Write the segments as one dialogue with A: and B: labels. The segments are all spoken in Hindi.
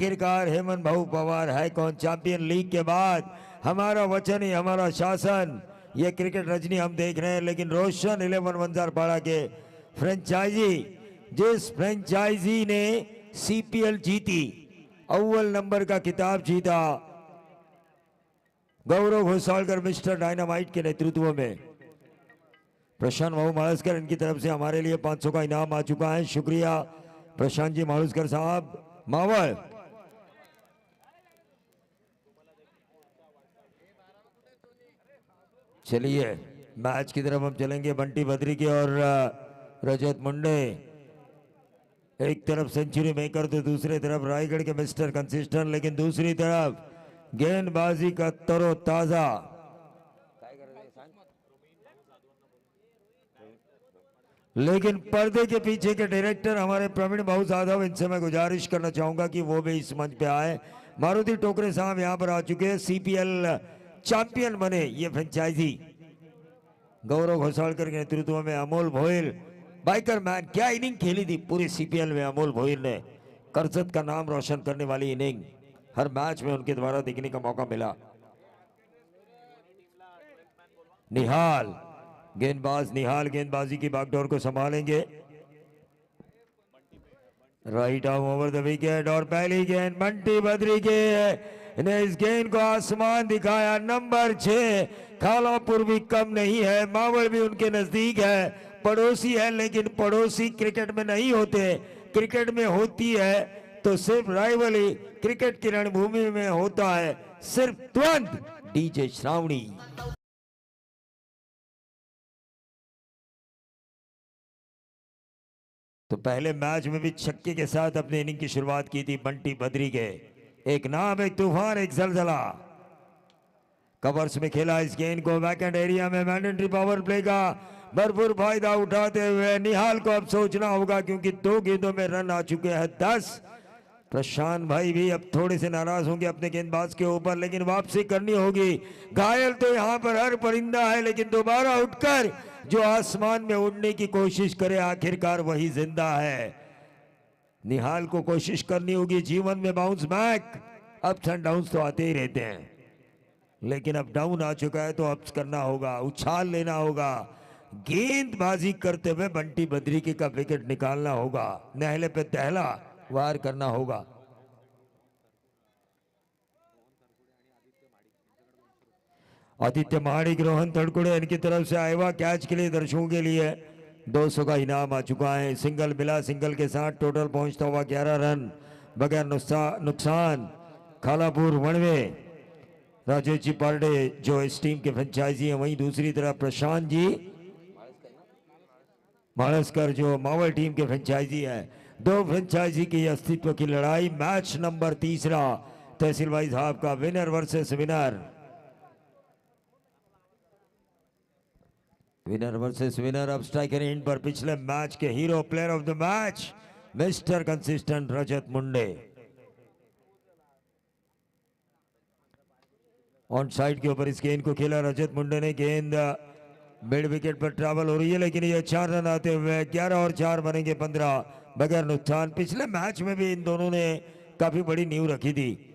A: आखिरकार हेमंत भाऊ पवार है कौन चैंपियन लीग के बाद हमारा वचन ही हमारा शासन। ये क्रिकेट रजनी हम देख रहे हैं, लेकिन रोशन 11 वंजारपाड़ा के फ्रेंचाइजी, जिस फ्रेंचाइजी ने सीपीएल जीती, अव्वल नंबर का खिताब जीता, गौरव घोसालकर मिस्टर डायनामाइट के नेतृत्व में। प्रशांत भाऊ मालस्कर, इनकी तरफ से हमारे लिए 500 का इनाम आ चुका है। शुक्रिया प्रशांत जी मालस्कर साहब। मावल चलिए मैच की तरफ हम चलेंगे। बंटी बद्री के और रजत मुंडे, एक तरफ सेंचुरी मेकर तो दूसरी तरफ रायगढ़ के मिस्टर कंसिस्टेंट, लेकिन दूसरी तरफ गेंदबाजी का तरोताजा। लेकिन पर्दे के पीछे के डायरेक्टर हमारे प्रवीण भाऊ जाधव, इनसे मैं गुजारिश करना चाहूंगा कि वो भी इस मंच पे आए। मारुति टोकरे साहब यहां पर आ चुके हैं, सीपीएल चैंपियन बने ये फ्रेंचाइजी। गौरव घोसालकर के नेतृत्व में अमोल भोइल, बाइकर मैन, क्या इनिंग खेली थी पूरी सीपीएल में अमोल भोइल ने। करसत का नाम रोशन करने वाली इनिंग हर मैच में उनके द्वारा देखने का मौका मिला। निहाल गेंदबाज, निहाल गेंदबाजी की बागडोर को संभालेंगे। Right arm over the wicket और पहली गेंद बंटी बद्री के ने इस गेंद को आसमान दिखाया। नंबर 6 खालापुर भी कम नहीं है, मावल भी उनके नजदीक है, पड़ोसी है, लेकिन पड़ोसी क्रिकेट में नहीं होते। क्रिकेट में होती है तो सिर्फ राइवली, क्रिकेट की रणभूमि में होता है सिर्फ द्वंद्व। डीजे श्रावणी तो पहले मैच में भी छक्के के साथ अपने इनिंग की शुरुआत की थी बंटी बद्री के। एक नाम, एक तूफान, एक जलजला। कवर्स में खेला इस गेंद को, वैकेंट एरिया में मैंडेटरी पावर प्ले का भरपूर फायदा उठाते हुए निहाल को अब सोचना होगा, क्योंकि 2 गेंदों में रन आ चुके हैं 10। प्रशांत भाई भी अब थोड़े से नाराज होंगे अपने गेंदबाज के ऊपर, लेकिन वापसी करनी होगी। घायल तो यहाँ पर हर परिंदा है, लेकिन दोबारा उठकर जो आसमान में उड़ने की कोशिश करे आखिरकार वही जिंदा है। निहाल को कोशिश करनी होगी जीवन में bounce back. Ups and downs तो आते ही रहते हैं, लेकिन अब डाउन आ चुका है तो अप्स करना होगा, उछाल लेना होगा, गेंदबाजी करते हुए बंटी बद्री के का विकेट निकालना होगा, नहले पे तहला वार करना होगा। आदित्य महाडिक, रोहन तड़कुड़े, इनकी तरफ से आएगा कैच के लिए दर्शकों के लिए 200 का इनाम आ चुका है। सिंगल मिला, सिंगल के साथ टोटल पहुंचता हुआ 11 रन बगैर नुकसान। खालापुर वनवे, राजेश जी पार्डे जो इस टीम के फ्रेंचाइजी हैं, वहीं दूसरी तरफ प्रशांत जी मालस्कर जो मावल टीम के फ्रेंचाइजी है। 2 फ्रेंचाइजी की अस्तित्व की लड़ाई। मैच नंबर 3 तहसील भाई साहब का, winner versus winner, winner versus winner. अब स्ट्राइकर एंड पर पिछले मैच के hero, player of the match mister consistent Rajat Munde. On side के ऊपर इस गेंद को खेला रजत मुंडे ने, गेंद मिड विकेट पर ट्रैवल हो रही है, लेकिन ये 4 रन आते हुए 11 और 4 बनेंगे 15 बगैर नुकसान। पिछले मैच में भी इन दोनों ने काफी बड़ी नींव रखी थी।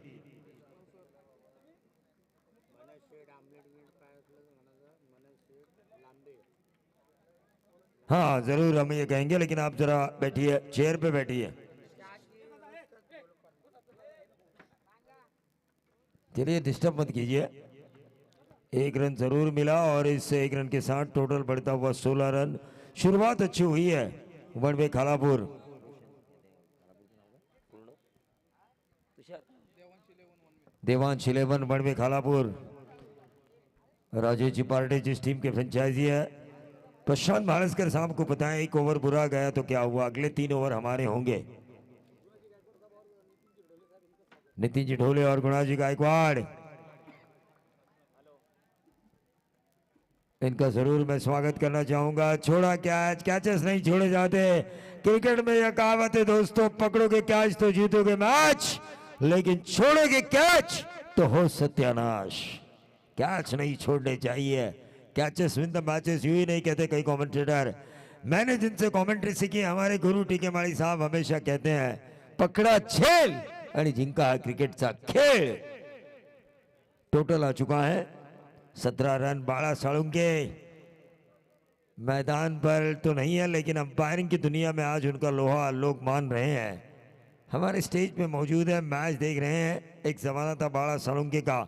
A: हाँ जरूर हम ये कहेंगे, लेकिन आप जरा बैठिए, चेयर पे बैठिए। चलिए डिस्टर्ब मत कीजिए। 1 रन जरूर मिला और इस 1 रन के साथ टोटल बढ़ता हुआ 16 रन। शुरुआत अच्छी हुई है one way Khalapur. Devansh 11 one way Khalapur. Rajesh ji party जिस टीम के फ्रेंचाइजी है। प्रशांत मालस्कर साहब को पता है 1 ओवर बुरा गया तो क्या हुआ, अगले 3 ओवर हमारे होंगे। नितिन जी ढोले और गुणा जी गायकवाड़, इनका जरूर मैं स्वागत करना चाहूंगा। छोड़ा कैच, कैचेस नहीं छोड़े जाते। क्रिकेट में यह कहावत है दोस्तों, पकड़ोगे कैच तो जीतोगे मैच, लेकिन छोड़ोगे कैच तो हो सत्यानाश। कैच नहीं छोड़ने चाहिए। कैचेस विन द मैचेस, यूं ही नहीं कहते कई कमेंटेटर। मैंने जिनसे कमेंट्री सीखी, हमारे गुरु टीके माड़ी साहब हमेशा कहते हैं, पकड़ा झेल आणि जिंका क्रिकेटचा खेळ. टोटल आ चुका है 17 रन. बाळा साळुंके मैदान पर तो नहीं है, लेकिन अंपायरिंग की दुनिया में आज उनका लोहा लोग मान रहे हैं. हमारे स्टेज पे मौजूद है, मैच देख रहे हैं. एक जमाना था बाळा साळुंके का,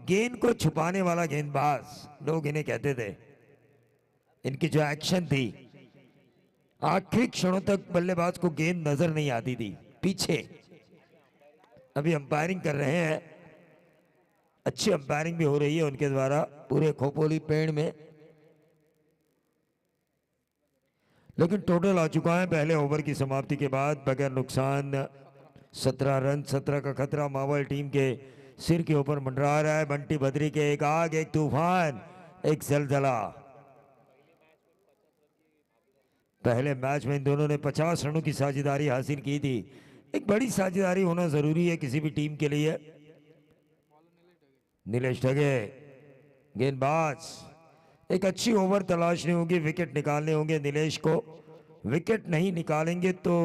A: गेंद को छुपाने वाला गेंदबाज लोग इन्हें कहते थे. इनकी जो एक्शन थी, आखिरी क्षणों तक बल्लेबाज को गेंद नजर नहीं आती थी पीछे. अभी अंपायरिंग कर रहे हैं, अच्छी अंपायरिंग भी हो रही है उनके द्वारा पूरे खोपोली पेड़ में. लेकिन टोटल आ चुका है पहले ओवर की समाप्ति के बाद बगैर नुकसान 17 रन. 17 का खतरा मावल टीम के सिर के ऊपर मंडरा रहा है. बंटी बद्री के एक आग, एक तूफान, एक जलजला. पहले मैच में इन दोनों ने 50 रनों की साझेदारी हासिल की थी. एक बड़ी साझेदारी होना जरूरी है किसी भी टीम के लिए. नीलेश ढगे गेंदबाज, एक अच्छी ओवर तलाशनी होगी, विकेट निकालने होंगे नीलेश को. विकेट नहीं निकालेंगे तो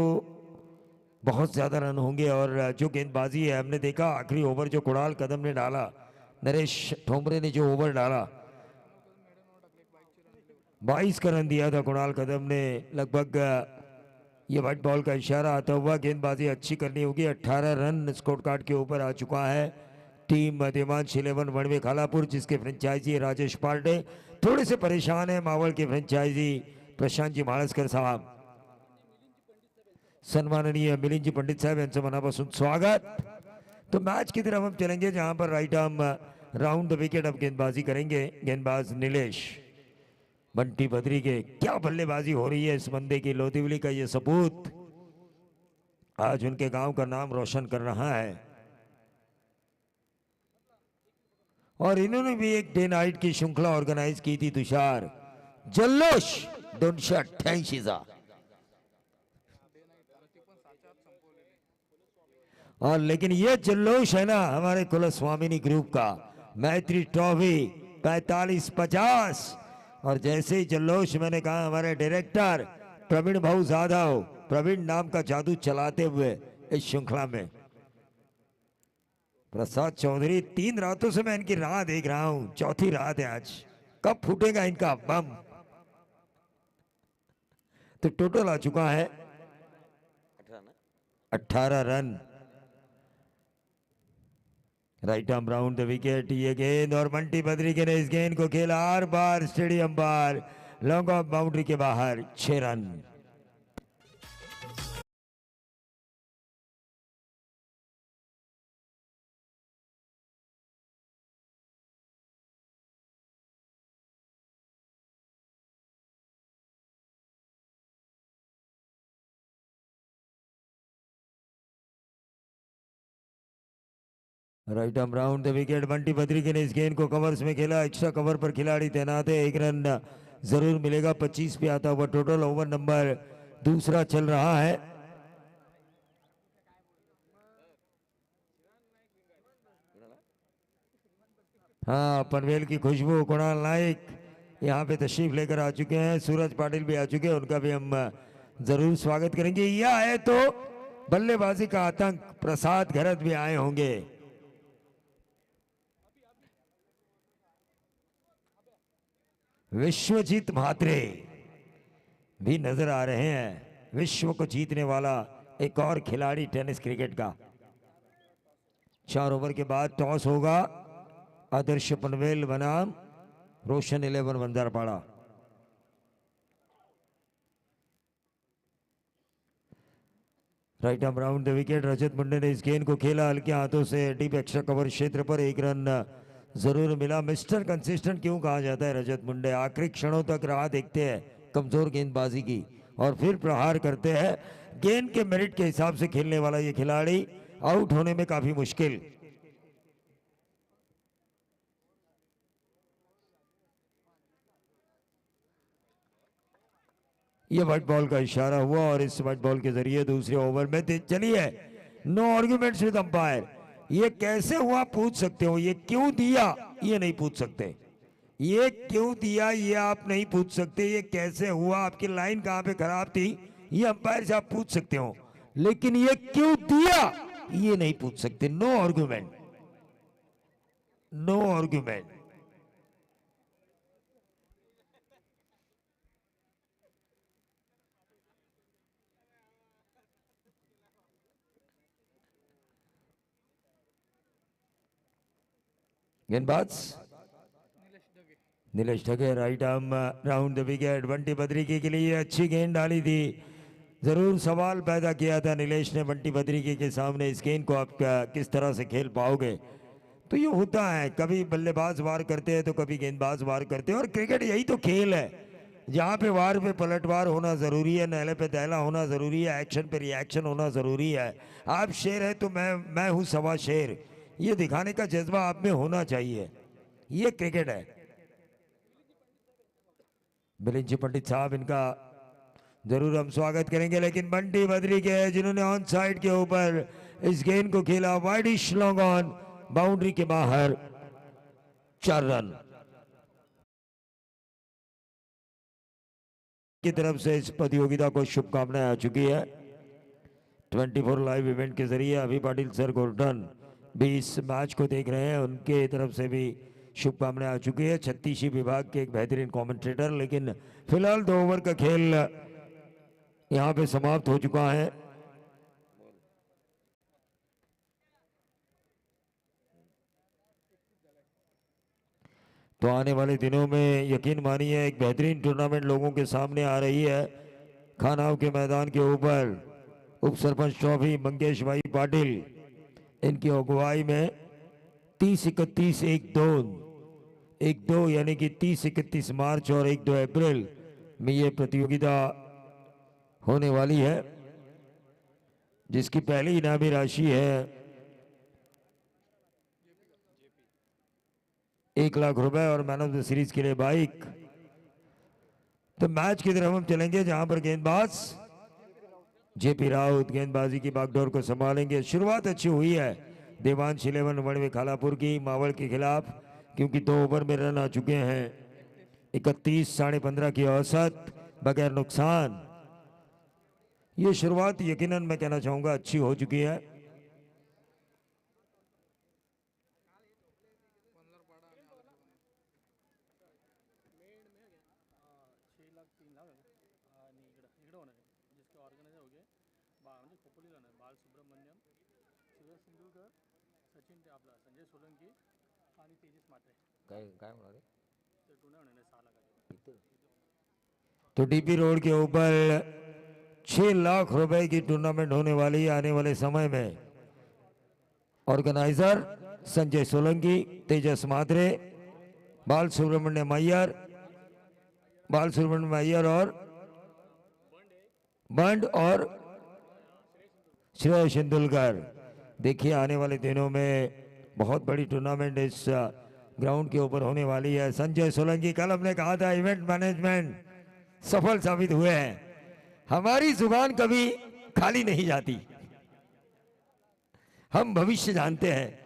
A: बहुत ज्यादा रन होंगे. और जो गेंदबाजी है, हमने देखा आखिरी ओवर जो कुणाल कदम ने डाला, नरेश ठोंबरे ने जो ओवर डाला, 22 का रन दिया था कुणाल कदम ने. लगभग ये व्हाइट बॉल का इशारा आता हुआ गेंदबाजी अच्छी करनी होगी. 18 रन स्कोर कार्ड के ऊपर आ चुका है टीम देवांश 11 वनवे खालापुर, जिसके फ्रेंचाइजी राजेश पांडे. थोड़े से परेशान है मावल के फ्रेंचाइजी प्रशांत जी माळसकर साहब. सन्माननीय मिलिंद जी पंडित साहब यांचं मनापासून स्वागत. तो मैच की तरफ हम चलेंगे जहां पर right arm round the wicket अब गेंदबाजी करेंगे गेंदबाज नीलेश. बंटी बद्री के क्या बल्लेबाजी हो रही है इस बंदे की. लोधिवली का ये सपूत आज उनके गांव का नाम रोशन कर रहा है. और इन्होंने भी एक डे नाइट की श्रृंखला ऑर्गेनाइज की थी तुषार. जल्लोष 288. और लेकिन ये जल्लोष है ना हमारे कुलस्वामिनी ग्रुप का. मैत्री ट्रॉफी 45-50. और जैसे ही जल्लोष, मैंने कहा हमारे डायरेक्टर प्रवीण भाऊ जाधव, प्रवीण नाम का जादू चलाते हुए इस श्रृंखला में. प्रसाद चौधरी, 3 रातों से मैं इनकी राह देख रहा हूं, चौथी रात है आज, कब फूटेगा इनका बम. तो टोटल आ चुका है 18 run. Right arm round the wicket. ये गेंद और बंटी बद्री के ने इस गेंद को खेला are bar stadium bar, long off boundary के बाहर. 6 run. Right arm round the wicket. Bunty Badri के ने इस गेंद को कवर्स में खेला. एक्स्ट्रा कवर पर खिलाड़ी तैनात है. 1 रन जरूर मिलेगा. 25 पे आता हुआ टोटल. ओवर नंबर दूसरा चल रहा है. हाँ, पनवेल की खुशबू कुणाल नाइक यहाँ पे तशरीफ लेकर आ चुके हैं. सूरज पाटिल भी आ चुके हैं, उनका भी हम जरूर स्वागत करेंगे. यह है तो बल्लेबाजी का आतंक प्रसाद घरत भी आए होंगे. विश्वजीत म्हात्रे भी नजर आ रहे हैं. विश्व को जीतने वाला एक और खिलाड़ी टेनिस क्रिकेट का. 4 ओवर के बाद टॉस होगा. आदर्श पनवेल बनाम Roshan 11 Vanjarpada. Right arm round the wicket. Rajat Munde ने इस गेंद को खेला हल्के हाथों से डीप एक्स्ट्रा कवर क्षेत्र पर. 1 रन जरूर मिला. मिस्टर कंसिस्टेंट क्यों कहा जाता है रजत मुंडे. आखिरी क्षणों तक राह देखते हैं कमजोर गेंदबाजी की और फिर प्रहार करते हैं. गेंद के मेरिट के हिसाब से खेलने वाला ये खिलाड़ी आउट होने में काफी मुश्किल. ये व्हाइट बॉल का इशारा हुआ और इस व्हाइट बॉल के जरिए दूसरे ओवर में चलिए. No arguments with umpire. ये कैसे हुआ पूछ सकते हो, ये क्यों दिया ये नहीं पूछ सकते. ये क्यों दिया ये आप नहीं पूछ सकते. ये कैसे हुआ, आपकी लाइन कहां पे खराब थी, ये अंपायर से आप पूछ सकते हो. लेकिन ये क्यों दिया ये नहीं पूछ सकते, नो आर्गुमेंट, नो आर्गुमेंट। गेंदबाज Nilesh Dhage, right arm round the wicket. Bunty Badriki के लिए अच्छी गेंद डाली थी, जरूर सवाल पैदा किया था नीलेश ने बंटी बद्रिकी के सामने, इस गेंद को आप किस तरह से खेल पाओगे। तो ये होता है, कभी बल्लेबाज वार करते हैं तो कभी गेंदबाज वार करते हैं, और क्रिकेट यही तो खेल है जहाँ पे वार पे पलटवार होना जरूरी है, नहले पे दहला होना जरूरी है, एक्शन पे रिएक्शन होना जरूरी है। आप शेर है तो मैं हूँ सवा शेर, ये दिखाने का जज्बा आप में होना चाहिए, ये क्रिकेट है। मिलिंद जी पंडित साहब, इनका जरूर हम स्वागत करेंगे, लेकिन बंटी बद्री के जिन्होंने ऑन साइड के ऊपर इस गेंद को खेला, वाइडिश लॉन्ग ऑन, बाउंड्री के बाहर, 4 रन की तरफ से इस प्रतियोगिता को शुभकामनाएं आ चुकी है। 24 लाइव इवेंट के जरिए अभी पाटिल सर गोर्डन भी इस मैच को देख रहे हैं, उनके तरफ से भी शुभकामनाएं आ चुकी है। छत्तीसी विभाग के एक बेहतरीन कमेंटेटर, लेकिन फिलहाल 2 ओवर का खेल यहां पे समाप्त हो चुका है। तो आने वाले दिनों में यकीन मानिए एक बेहतरीन टूर्नामेंट लोगों के सामने आ रही है। खानाव के मैदान के ऊपर उप सरपंच ट्रॉफी मंगेश भाई पाटिल इनकी अगुवाई में 30-31 1-2 यानी कि 30-31 मार्च और 1-2 अप्रैल में ये प्रतियोगिता होने वाली है, जिसकी पहली इनामी राशि है 1 लाख रुपए और मैन ऑफ द सीरीज के लिए बाइक। तो मैच की तरफ हम चलेंगे जहां पर गेंदबाज जेपी राउत गेंदबाजी की बागडोर को संभालेंगे। शुरुआत अच्छी हुई है देवांश 11 वनवे खालापुर की मावल के खिलाफ, क्योंकि 2 ओवर में रन आ चुके हैं 31, 15.5 की औसत बगैर नुकसान। ये शुरुआत यकीनन मैं कहना चाहूंगा अच्छी हो चुकी है। तो डीपी रोड के ऊपर 6 लाख रुपए की टूर्नामेंट होने वाली है आने वाले समय में। ऑर्गेनाइजर संजय सोलंकी, तेजस मात्रे, बाल सुब्रमण्यम अय्यर और बंड और श्रेय सिंधुलकर। देखिए आने वाले दिनों में बहुत बड़ी टूर्नामेंट इस ग्राउंड के ऊपर होने वाली है। संजय सोलंकी, कल हमने कहा था इवेंट मैनेजमेंट सफल साबित हुए हैं, हमारी जुबान कभी खाली नहीं जाती, हम भविष्य जानते हैं।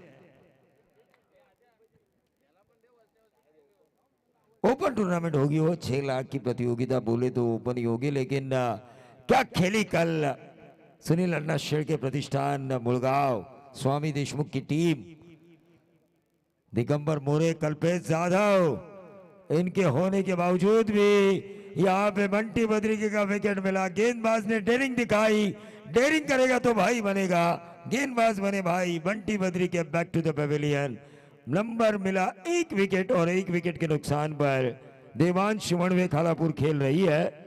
A: ओपन टूर्नामेंट होगी, वो 6 लाख की प्रतियोगिता बोले तो ओपन ही होगी, लेकिन क्या खेली कल सुनील अन्ना शेर के प्रतिष्ठान मुड़गांव स्वामी देशमुख की टीम। दिगंबर मोरे, कल्पेश जाधव, इनके होने के बावजूद भी यहाँ पे बंटी बद्रिकी का विकेट मिला। गेंदबाज ने डेयरिंग दिखाई, डेयरिंग करेगा तो भाई बनेगा, गेंदबाज बने भाई। बंटी बद्रिकी के back to the pavilion, number मिला 1 विकेट और 1 विकेट के नुकसान पर देवांश वनवे खालापुर खेल रही है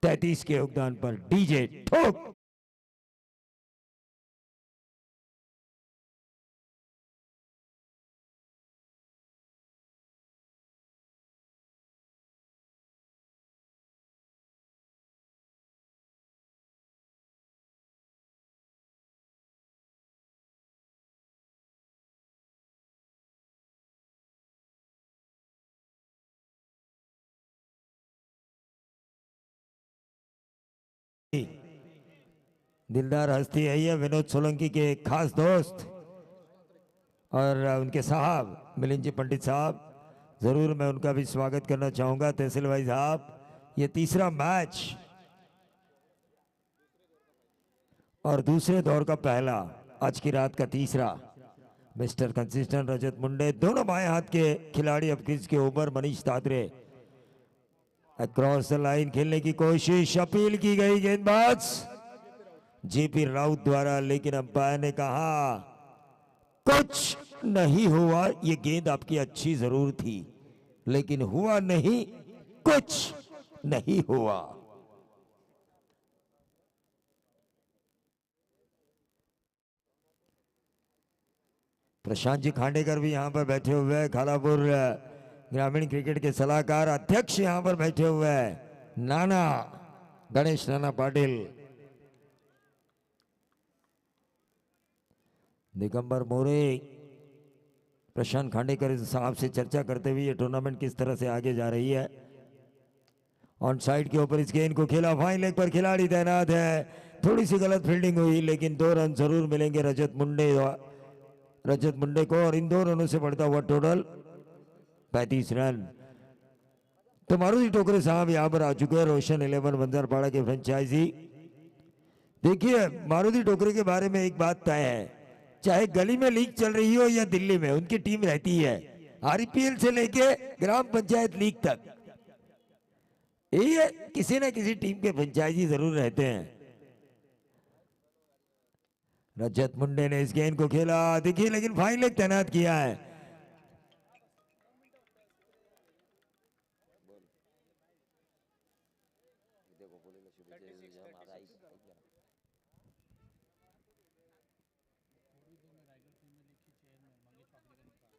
A: 33 के योगदान पर। डीजे ठोक दिलदार हस्ती है ये, विनोद सोलंकी के खास दोस्त और उनके साहब मिलिंद जी पंडित साहब, जरूर मैं उनका भी स्वागत करना चाहूंगा। तहसील भाई साहब, ये तीसरा मैच और दूसरे दौर का पहला, आज की रात का तीसरा। मिस्टर कंसिस्टेंट रजत मुंडे, दोनों बाएं हाथ के खिलाड़ी अब क्रीज के ऊपर। मनीष तात्रे अक्रॉस द लाइन खेलने की कोशिश, अपील की गई गेंदबाज जेपी राउत द्वारा, लेकिन अंपायर ने कहा कुछ नहीं हुआ। ये गेंद आपकी अच्छी जरूर थी, लेकिन हुआ नहीं, कुछ नहीं हुआ। प्रशांत जी खांडेकर भी यहां पर बैठे हुए हैं, खालापुर ग्रामीण क्रिकेट के सलाहकार अध्यक्ष यहां पर बैठे हुए हैं, नाना गणेश नाना पाटिल। दिगंबर मोरे प्रशांत खांडेकर साहब से चर्चा करते हुए ये टूर्नामेंट किस तरह से आगे जा रही है। ऑन साइड के ऊपर इस गेंद को खेला, फाइन लेग पर खिलाड़ी तैनात है। थोड़ी सी गलत फील्डिंग हुई, लेकिन 2 रन जरूर मिलेंगे रजत मुंडे को, और इन 2 रनों से बढ़ता हुआ टोटल 35 रन। तो मारुति टोकरे साहब यहां पर आ चुके हैं, रोशन 11 बंजारपाड़ा के फ्रेंचाइजी। देखिए मारुति टोकरे के बारे में एक बात तय है, चाहे गली में लीग चल रही हो या दिल्ली में, उनकी टीम रहती है। आरपीएल से लेके ग्राम पंचायत लीग तक ये किसी न किसी टीम के फ्रेंचाइजी जरूर रहते हैं। रजत मुंडे ने इस गेंद को खेला, देखिए, लेकिन फाइन लेग तैनात किया है।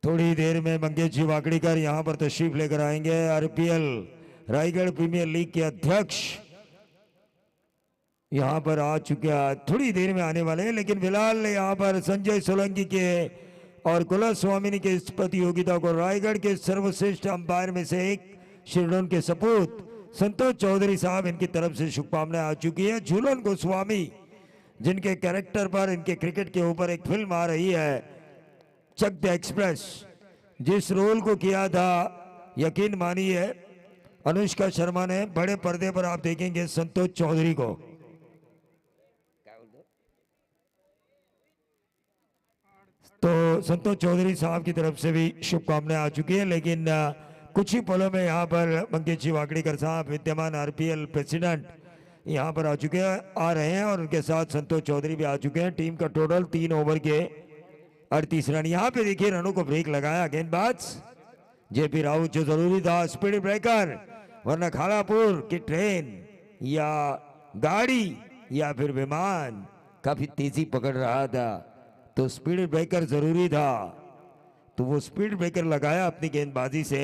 A: थोड़ी देर में मंगेश जी वाकड़ीकर यहां पर तशरीफ लेकर आएंगे। आरपीएल रायगढ़ प्रीमियर लीग के अध्यक्ष यहां पर आ चुके हैं, थोड़ी देर में आने वाले हैं। लेकिन फिलहाल यहां पर संजय सोलंकी के और कुला स्वामिनी के इस प्रतियोगिता को रायगढ़ के सर्वश्रेष्ठ अंपायर में से एक शिरडोन के सपूत संतोष चौधरी साहब, इनकी तरफ से शुभकामनाएं आ चुकी है। झूलन गोस्वामी, जिनके कैरेक्टर पर, इनके क्रिकेट के ऊपर एक फिल्म आ रही है चक द एक्सप्रेस, जिस रोल को किया था यकीन मानिए अनुष्का शर्मा ने, बड़े पर्दे पर आप देखेंगे संतोष चौधरी को। तो संतोष चौधरी साहब की तरफ से भी शुभकामनाएं आ चुकी है। लेकिन कुछ ही पलों में यहाँ पर मंगेश जी वाकड़ीकर साहब, विद्यमान आरपीएल प्रेसिडेंट, यहाँ पर आ चुके हैं, आ रहे हैं, और उनके साथ संतोष चौधरी भी आ चुके हैं। टीम का टोटल 3 ओवर के 38 रन। यहाँ पे देखिए रनों को ब्रेक लगाया गेंदबाज जेपी राउत, जो जरूरी था। स्पीड ब्रेकर, वरना खालापुर की ट्रेन या गाड़ी या फिर विमान काफी तेजी पकड़ रहा था, तो स्पीड ब्रेकर जरूरी था। तो वो स्पीड ब्रेकर लगाया अपनी गेंदबाजी से।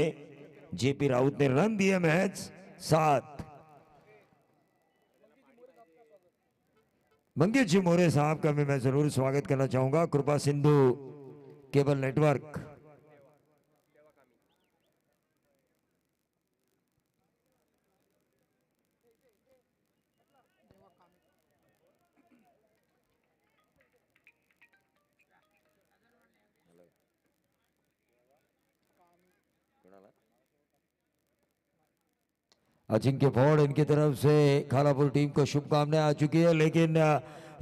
A: जेपी राउत ने रन दिए मैच 7। मंगेश जी मोरे साहब का भी मैं जरूर स्वागत करना चाहूंगा, Kripa Sindhu cable network. Ajinkya Ford, इनकी तरफ से खालापुर टीम को शुभकामनाएं आ चुकी है। लेकिन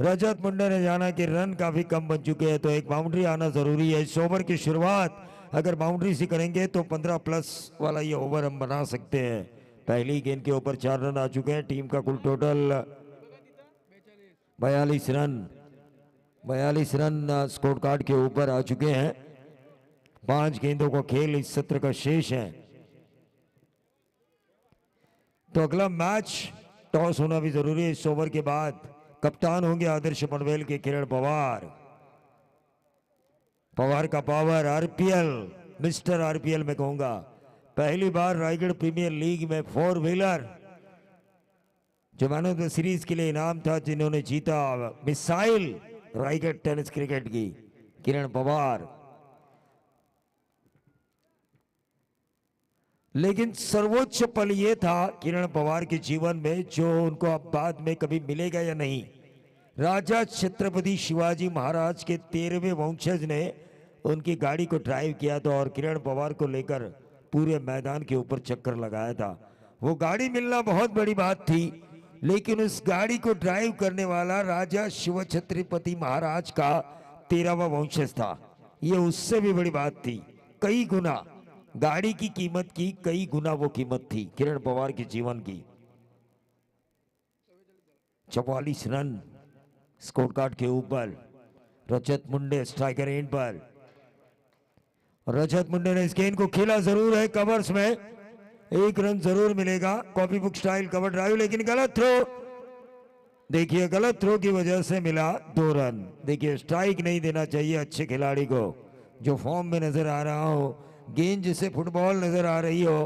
A: रजत मुंडे ने जाना कि रन काफी कम बन चुके हैं, तो एक बाउंड्री आना जरूरी है। इस ओवर की शुरुआत अगर बाउंड्री से करेंगे तो 15+ वाला ये ओवर हम बना सकते हैं। पहली गेंद के ऊपर 4 रन आ चुके हैं। टीम का कुल टोटल 42 रन स्कोर कार्ड के ऊपर आ चुके हैं। 5 गेंदों का खेल इस सत्र का शेष है। तो अगला मैच टॉस होना भी जरूरी है। इस ओवर के बाद कप्तान होंगे आदर्श पनवेल के किरण पवार। पवार का पावर आरपीएल, मिस्टर आरपीएल में कहूंगा, पहली बार रायगढ़ प्रीमियर लीग में 4 व्हीलर जो मैन ऑफ द सीरीज के लिए इनाम था, जिन्होंने जीता मिसाइल रायगढ़ टेनिस क्रिकेट की, किरण पवार। लेकिन सर्वोच्च पल यह था किरण पवार के जीवन में, जो उनको अब बाद में कभी मिलेगा या नहीं। राजा छत्रपति शिवाजी महाराज के 13वें वंशज ने उनकी गाड़ी को ड्राइव किया था और किरण पवार को लेकर पूरे मैदान के ऊपर चक्कर लगाया था। वो गाड़ी मिलना बहुत बड़ी बात थी, लेकिन उस गाड़ी को ड्राइव करने वाला राजा शिव छत्रपति महाराज का 13वां वंशज था। ये उससे भी बड़ी बात थी, कई गुना गाड़ी की कीमत की कई गुना वो कीमत थी किरण पवार के जीवन की। 44 रन स्कोर कार्ड के ऊपर। रजत मुंडे स्ट्राइकर एंड पर। रजत मुंडे ने इस गेंद को खेला जरूर है कवर्स में, 1 रन जरूर मिलेगा copy book style cover drive, लेकिन गलत थ्रो। देखिए गलत थ्रो की वजह से मिला 2 रन। देखिए स्ट्राइक नहीं देना चाहिए अच्छे खिलाड़ी को जो फॉर्म में नजर आ रहा हो, गेंद जिसे फुटबॉल नजर आ रही हो।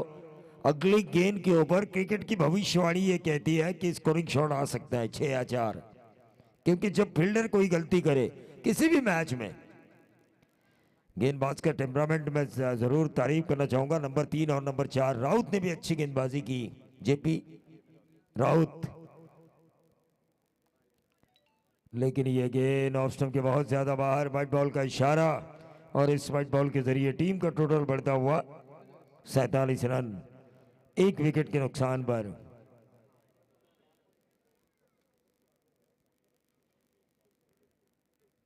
A: अगली गेंद के ऊपर क्रिकेट की भविष्यवाणी ये कहती है कि स्कोरिंग शॉट आ सकता है 6 या 4, क्योंकि जब फील्डर कोई गलती करे किसी भी मैच में, गेंदबाज का टेम्परामेंट में जरूर तारीफ करना चाहूंगा। नंबर 3 और नंबर 4 राउत ने भी अच्छी गेंदबाजी की, जेपी राउत, लेकिन ये गेंद ऑफ स्टंप के बहुत ज्यादा बाहर। व्हाइट बॉल का इशारा और इस व्हाइट बॉल के जरिए टीम का टोटल बढ़ता हुआ 47 रन, 1 विकेट के नुकसान पर।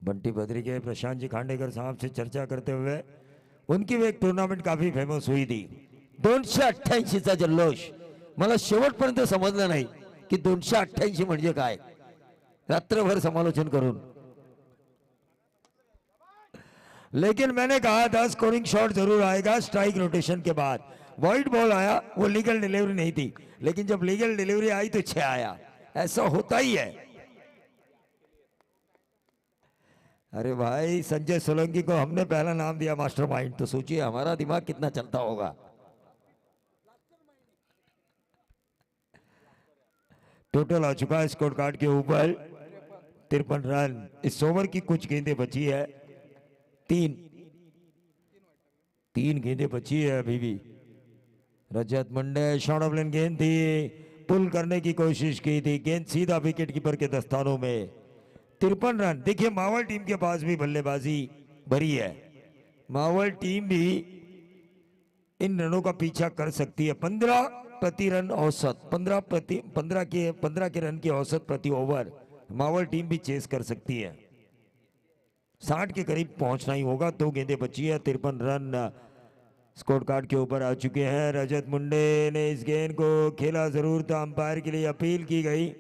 A: बंटी बद्री के प्रशांत जी खांडेकर साहब से चर्चा करते हुए उनकी भी एक टूर्नामेंट काफी फेमस हुई थी, 288चा जल्लोष। मला शेवटपर्यंत समजलं नाही की 288 म्हणजे काय, रात्रभर समालोचन करून, लेकिन मैंने कहा था स्कोरिंग शॉट जरूर आएगा स्ट्राइक रोटेशन के बाद। व्हाइट बॉल आया, वो लीगल डिलीवरी नहीं थी, लेकिन जब लीगल डिलीवरी आई तो 6 आया, ऐसा होता ही है। अरे भाई संजय सोलंकी को हमने पहला नाम दिया मास्टरमाइंड, तो सोचिए हमारा दिमाग कितना चलता होगा। टोटल आ चुका है स्कोर कार्ड के ऊपर 53 रन। इस ओवर की कुछ गेंदें बची है, 3 गेंदें बची है अभी भी। रजत मुंडे शॉर्ट ऑफ लेन गेंद थी, पुल करने की कोशिश की थी, गेंद सीधा विकेट कीपर के दस्तानों में। 53 रन। देखिए मावल टीम के पास भी बल्लेबाजी भरी है, मावल टीम भी इन रनों का पीछा कर सकती है। 15 प्रति रन औसत, 15 के रन की औसत प्रति ओवर मावल टीम भी चेस कर सकती है। 60 के करीब पहुंचना ही होगा। 2 गेंदें बची है, 53 रन स्कोर कार्ड के ऊपर आ चुके हैं। रजत मुंडे ने इस गेंद को खेला जरूर था, अंपायर के लिए अपील की गई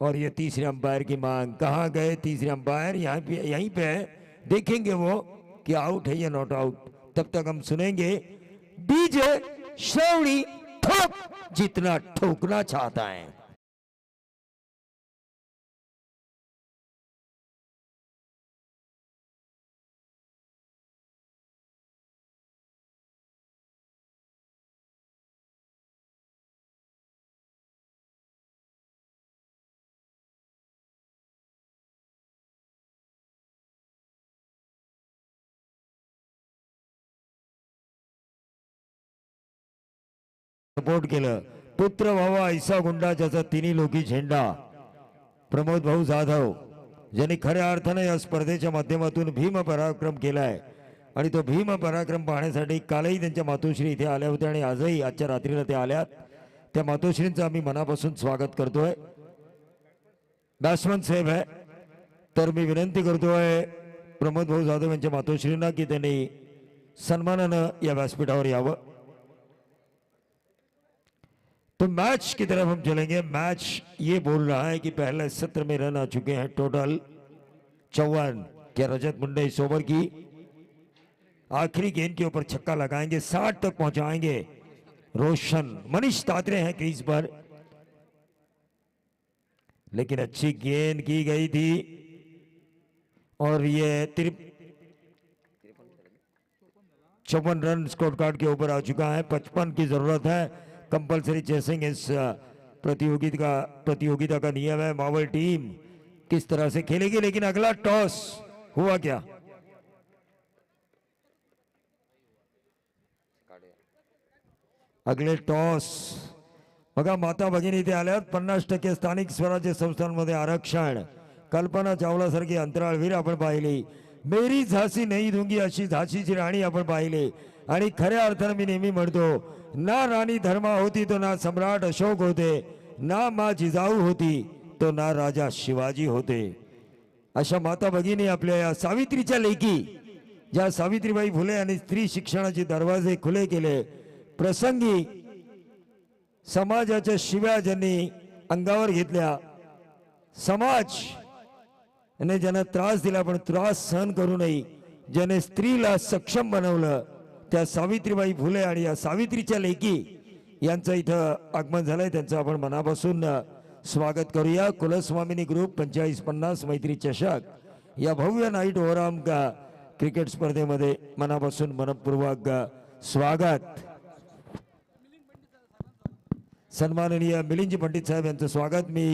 A: और ये तीसरे अंपायर की मांग। कहां गए तीसरे अंपायर? यहीं पे है, देखेंगे वो कि आउट है या नॉट आउट। तब तक हम सुनेंगे डीजे श्रावणी ठोक, जितना ठोकना चाहता है। सपोर्ट केलं, पुत्र व्हावा ऐसा गुंडा ज्याचा तिन्ही लोकी झेंडा, प्रमोद भाऊ जाधव, ज्यांनी खऱ्या अर्थाने या स्पर्धेच्या माध्यमातून भीम पराक्रम केलाय आणि तो भीम पराक्रम पाहण्यासाठी कालही त्यांच्या मातोश्री इथे आल्या होत्या आणि आजही आजच्या रात्रीला ते आल्यात। त्या मातोश्रींचं आम्ही मनापासून स्वागत करतोय। बॅट्समन साहेब आहे, तर मी विनंती करतोय प्रमोद भाऊ जाधव यांच्या मातोश्रींना की त्यांनी सन्मानानं या व्यासपीठावर यावं। तो मैच की तरफ हम चलेंगे। मैच ये बोल रहा है कि पहले सत्र में रन आ चुके हैं टोटल 54। क्या रजत मुंडे इस ओवर की आखिरी गेंद के ऊपर छक्का लगाएंगे, 60 तक पहुंचाएंगे? रोशन मनीष तात्रे हैं क्रीज पर, लेकिन अच्छी गेंद की गई थी और ये 54 रन स्कोर कार्ड के ऊपर आ चुका है। 55 की जरूरत है। कंपलसरी चेसिंग इस प्रतियोगिता का नियम है। मावल टीम किस तरह से खेलेगी, लेकिन अगला टॉस हुआ क्या? अगले टॉस बघा, माता भगिनी इथे आल्यात। 50% स्थानिक स्वराज्य संस्थांमध्ये आरक्षण, कल्पना चावला सारखी अंतराळवीर आपण पाहिली, मेरी झाशी नाही दूंगी अशी झाशीची राणी आपण पाहिली, आणि खऱ्या अर्थाने मी नेहमी म्हणतो ना राणी धर्मा होती तो ना सम्राट अशोक होते, ना माँ जिजाऊ होती तो ना राजा शिवाजी होते. अशा माता भगिनी आपल्या या सावित्रीच्या लेकी, ज्या सावित्रीबाई फुले यांनी स्त्री शिक्षणाचे दरवाजे खुले केले. प्रसंगी समाजाच्या शिव्या ज्यांनी अंगावर घेतल्या, समाज ने ज्यांना त्रास दिला पण त्रास सहन करूनही ज्याने स्त्रीला सक्षम बनवलं, त्या सावित्रीबाई फुले आणि या सावित्रीच्या लेकी यांचं इथं आगमन झालंय. त्यांचं आपण मनापासून स्वागत करूया. कुलस्वामिनी ग्रुप 4550 मैत्री चषक या भव्य नाईट ओव्हरआर्म क्रिकेट स्पर्धेमध्ये मनापासून मनपूर्वक स्वागत. सन्माननीय मिलिंदजी पंडित साहेब यांचं स्वागत मी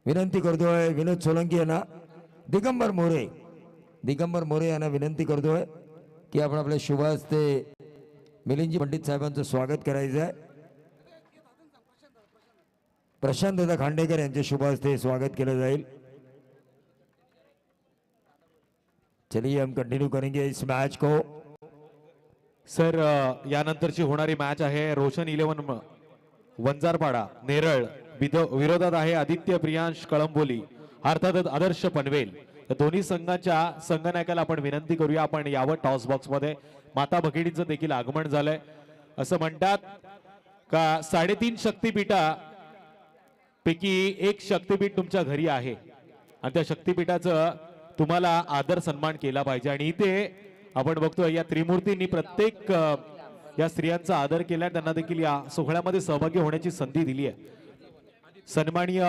A: विनंती करतोय. विनोद सोलंकी यांना, दिगंबर मोरे यांना विनंती करतोय की आपण आपल्या शुभ हस्ते मिलिंदजी पंडित साहेबांचं स्वागत करायचं आहे. प्रशांत दादा खांडेकर यांच्या शुभ हस्ते स्वागत केलं जाईल. चलिए हम कंटिन्यू करेंगे इस मैच को.
B: सर यानंतरची होणारी मॅच आहे रोशन 11 वंजारपाडा नेरळ विरोधात आहे आदित्य प्रियांश कळंबोली अर्थातच आदर्श पनवेल. या दोन्ही संघाच्या संघनायकाला आपण विनंती करूया आपण यावं टॉस बॉक्स मध्ये. माता भगिनीचं देखील आगमन झालंय. असं म्हणतात का 3.5 शक्तिपीठा पैकी एक शक्तिपीठ तुमच्या घरी आहे आणि त्या शक्तिपीठाचं तुम्हाला आदर सन्मान केला पाहिजे. आणि इथे आपण बघतोय या त्रिमूर्तींनी प्रत्येक या स्त्रियांचा आदर केलाय, त्यांना देखील या सोहळ्यामध्ये सहभागी होण्याची संधी दिली आहे. सन्माननीय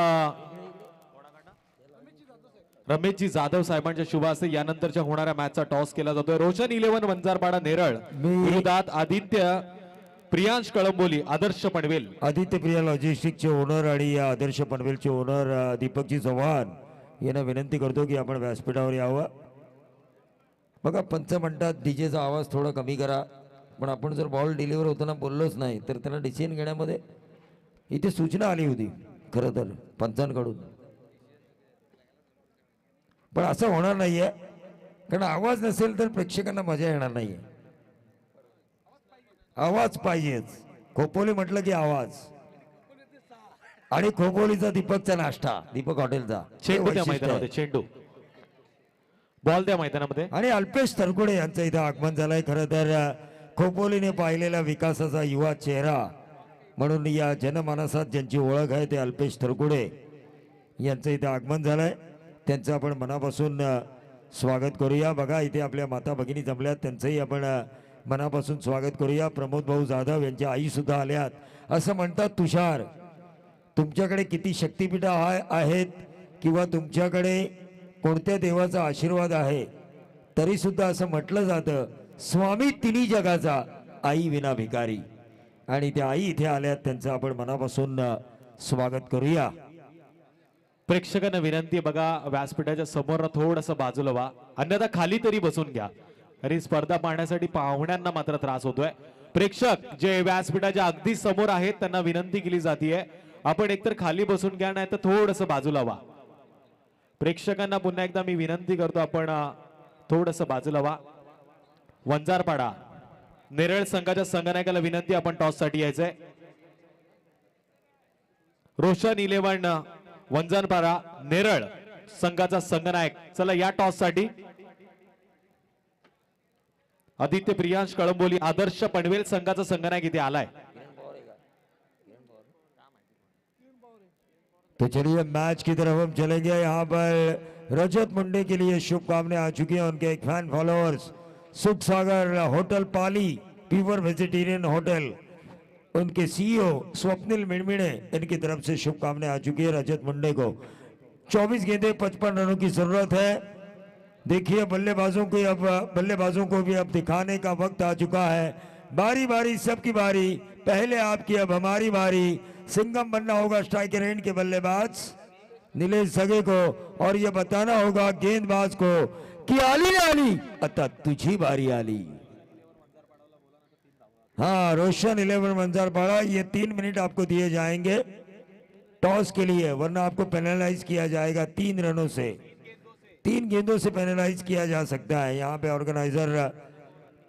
B: रमेशजी जाधव साहेबांच्या शुभ हस्ते यानंतरच्या होणाऱ्या मॅचचा टॉस केला जातोय. रोशन 11 वंजारपाडा नेरळ विरोधात आदित्य प्रियांश कळंबोली आदर्श पनवेल.
A: आदित्य प्रिया लॉजिस्टिकचे ओनर आणि या आदर्श पनवेलचे ओनर दीपकजी चव्हाण यांना विनंती करतो की आपण व्यासपीठावर यावं. बघा पंच म्हणतात डीजेचा आवाज थोडा कमी करा, पण आपण जर बॉल डिलिव्हर होताना बोललोच नाही तर त्यांना डिसिजन घेण्यामध्ये इथे सूचना आली होती खरं तर पंचांकडून, पण असं होणार नाहीये. कारण आवाज नसेल तर प्रेक्षकांना मजा येणार नाहीये. आवाज पाहिजेच. खोपोली म्हटलं की आवाज, आणि खोपोलीचा दीपकचा नाश्ता, दीपक हॉटेलचा
B: चेंडू त्या मैदानामध्ये, चेंडू बॉल त्या मैदानामध्ये.
A: आणि अल्पेश तरकुडे यांचं इथं आगमन झालंय. खरं तर खोपोलीने पाहिलेला विकासाचा युवा चेहरा म्हणून या जनमानसात ज्यांची ओळख आहे ते अल्पेश तरकुडे यांचं इथं आगमन झालंय. त्यांचं आपण मनापासून स्वागत करूया. बघा इथे आपल्या माता भगिनी जमल्यात, त्यांचंही आपण मनापासून स्वागत करूया. प्रमोद भाऊ जाधव यांच्या आई सुद्धा आल्यात. असं म्हणतात तुषार, तुमच्याकडे किती शक्तिपीठा आहेत किंवा तुमच्याकडे कोणत्या देवाचा आशीर्वाद आहे, तरी सुद्धा असं म्हटलं जातं स्वामी तिन्ही जगाचा आई विना भिकारी. आणि त्या आई इथे आल्यात, त्यांचं आपण मनापासून स्वागत करूया.
B: प्रेक्षकांना विनंती बघा व्यासपीठाच्या समोर थोडंसं बाजूला व्हा, अन्यथा खाली तरी बसून घ्या. आणि स्पर्धा पाहण्यासाठी पाहुण्यांना मात्र त्रास होतोय. प्रेक्षक जे व्यासपीठाच्या अगदी समोर आहेत त्यांना विनंती केली जाते आपण एकतर खाली बसून घ्या, नाही तर थोडंसं बाजूला व्हा. प्रेक्षकांना पुन्हा एकदा मी विनंती करतो आपण थोडंसं बाजूला व्हा. वंजारपाडा नेरळ संघाच्या संघनायकाला विनंती आपण टॉस साठी यायचंय. रोशन 11 वंजारपाडा नेरळ संघाचा संघनायक चला या टॉस साठी. आदित्य प्रियांश कळंबोली आदर्श पनवेल संघाचा संघनायक इथे आलाय.
A: तो चलिए मैच की तरफ हम चलेंगे. यहाँ पर रजत मुंडे के लिए शुभकामनाएं आ चुकी हैं. उनके एक फैन फॉलोअर्स सुख सागर होटल पाली पीवर वेजिटेरियन होटल, उनके सीईओ स्वप्निल मिणमिणे, इनकी तरफ से शुभकामनाएं आ चुकी है रजत मुंडे को. 24 गेंदें 55 रनों की जरूरत है. देखिए बल्लेबाजों को भी अब दिखाने का वक्त आ चुका है. बारी बारी सबकी बारी, पहले आपकी अब हमारी बारी. सिंघम बनना होगा स्ट्राइकर एंड के बल्लेबाज नीलेश सगे को, और ये बताना होगा गेंदबाज को कि आली आली अतः तुझी बारी आली. हाँ, रोशन 11 वंजारपाड़ा, ये 3 मिनट आपको दिए जाएंगे टॉस के लिए, वरना आपको पेनलाइज किया जाएगा 3 रनों से. 3 गेंदों से पेनलाइज किया जा सकता है. यहाँ पे ऑर्गेनाइजर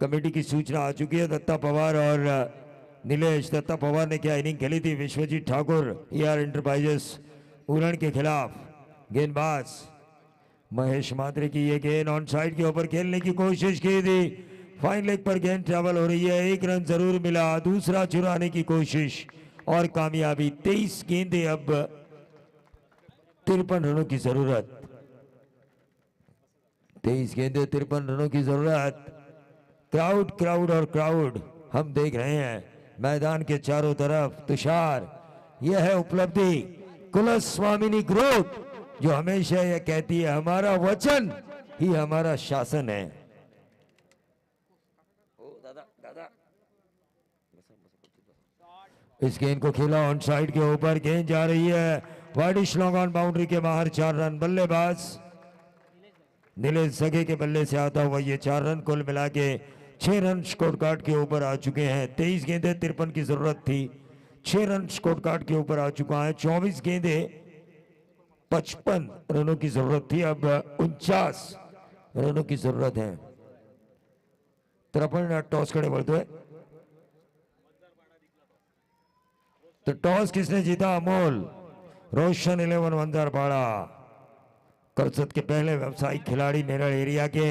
A: कमेटी की सूचना आ चुकी है. दत्ता पवार और नीलेश दत्ता पवार ने क्या इनिंग खेली थी। विश्वजीत ठाकुर ER इंटरप्राइजेस उरण के खिलाफ। गेंदबाज महेश मात्रे की ये गेंद ऑन साइड के ऊपर खेलने की कोशिश की थी। फाइन लेग पर गेंद ट्रेवल हो रही है। एक रन जरूर मिला। दूसरा चुराने की कोशिश और कामयाबी। 23 गेंदें, अब 53 रनों की जरूरत। 23 गेंदें, 53 रनों की जरूरत। क्राउड क्राउड और क्राउड हम देख रहे हैं मैदान के चारों तरफ। तुषार, यह है उपलब्धि कुलस्वामिनी ग्रुप जो हमेशा यह कहती है हमारा वचन ही हमारा शासन है। इस गेंद को खेला ऑन साइड के ऊपर। गेंद जा रही है वाइडिश लॉन्ग ऑन बाउंड्री के बाहर। 4 रन। बल्लेबाज नीलेश सगे के बल्ले से आता हुआ ये 4 रन। कुल मिला के 6 रन स्कोर कार्ड के ऊपर आ चुके हैं। 23 गेंदें, 53 की जरूरत थी। 6 रन स्कोर कार्ड के ऊपर आ चुका है। 24 गेंदें, 55 रनों की जरूरत थी। अब 49 रनों की जरूरत है। 53 टॉस खड़े बढ़ते। तो टॉस किसने जीता? अमोल। रोशन 11 वंजारपाड़ा करसत के पहले व्यावसायिक खिलाड़ी नेरल एरिया के।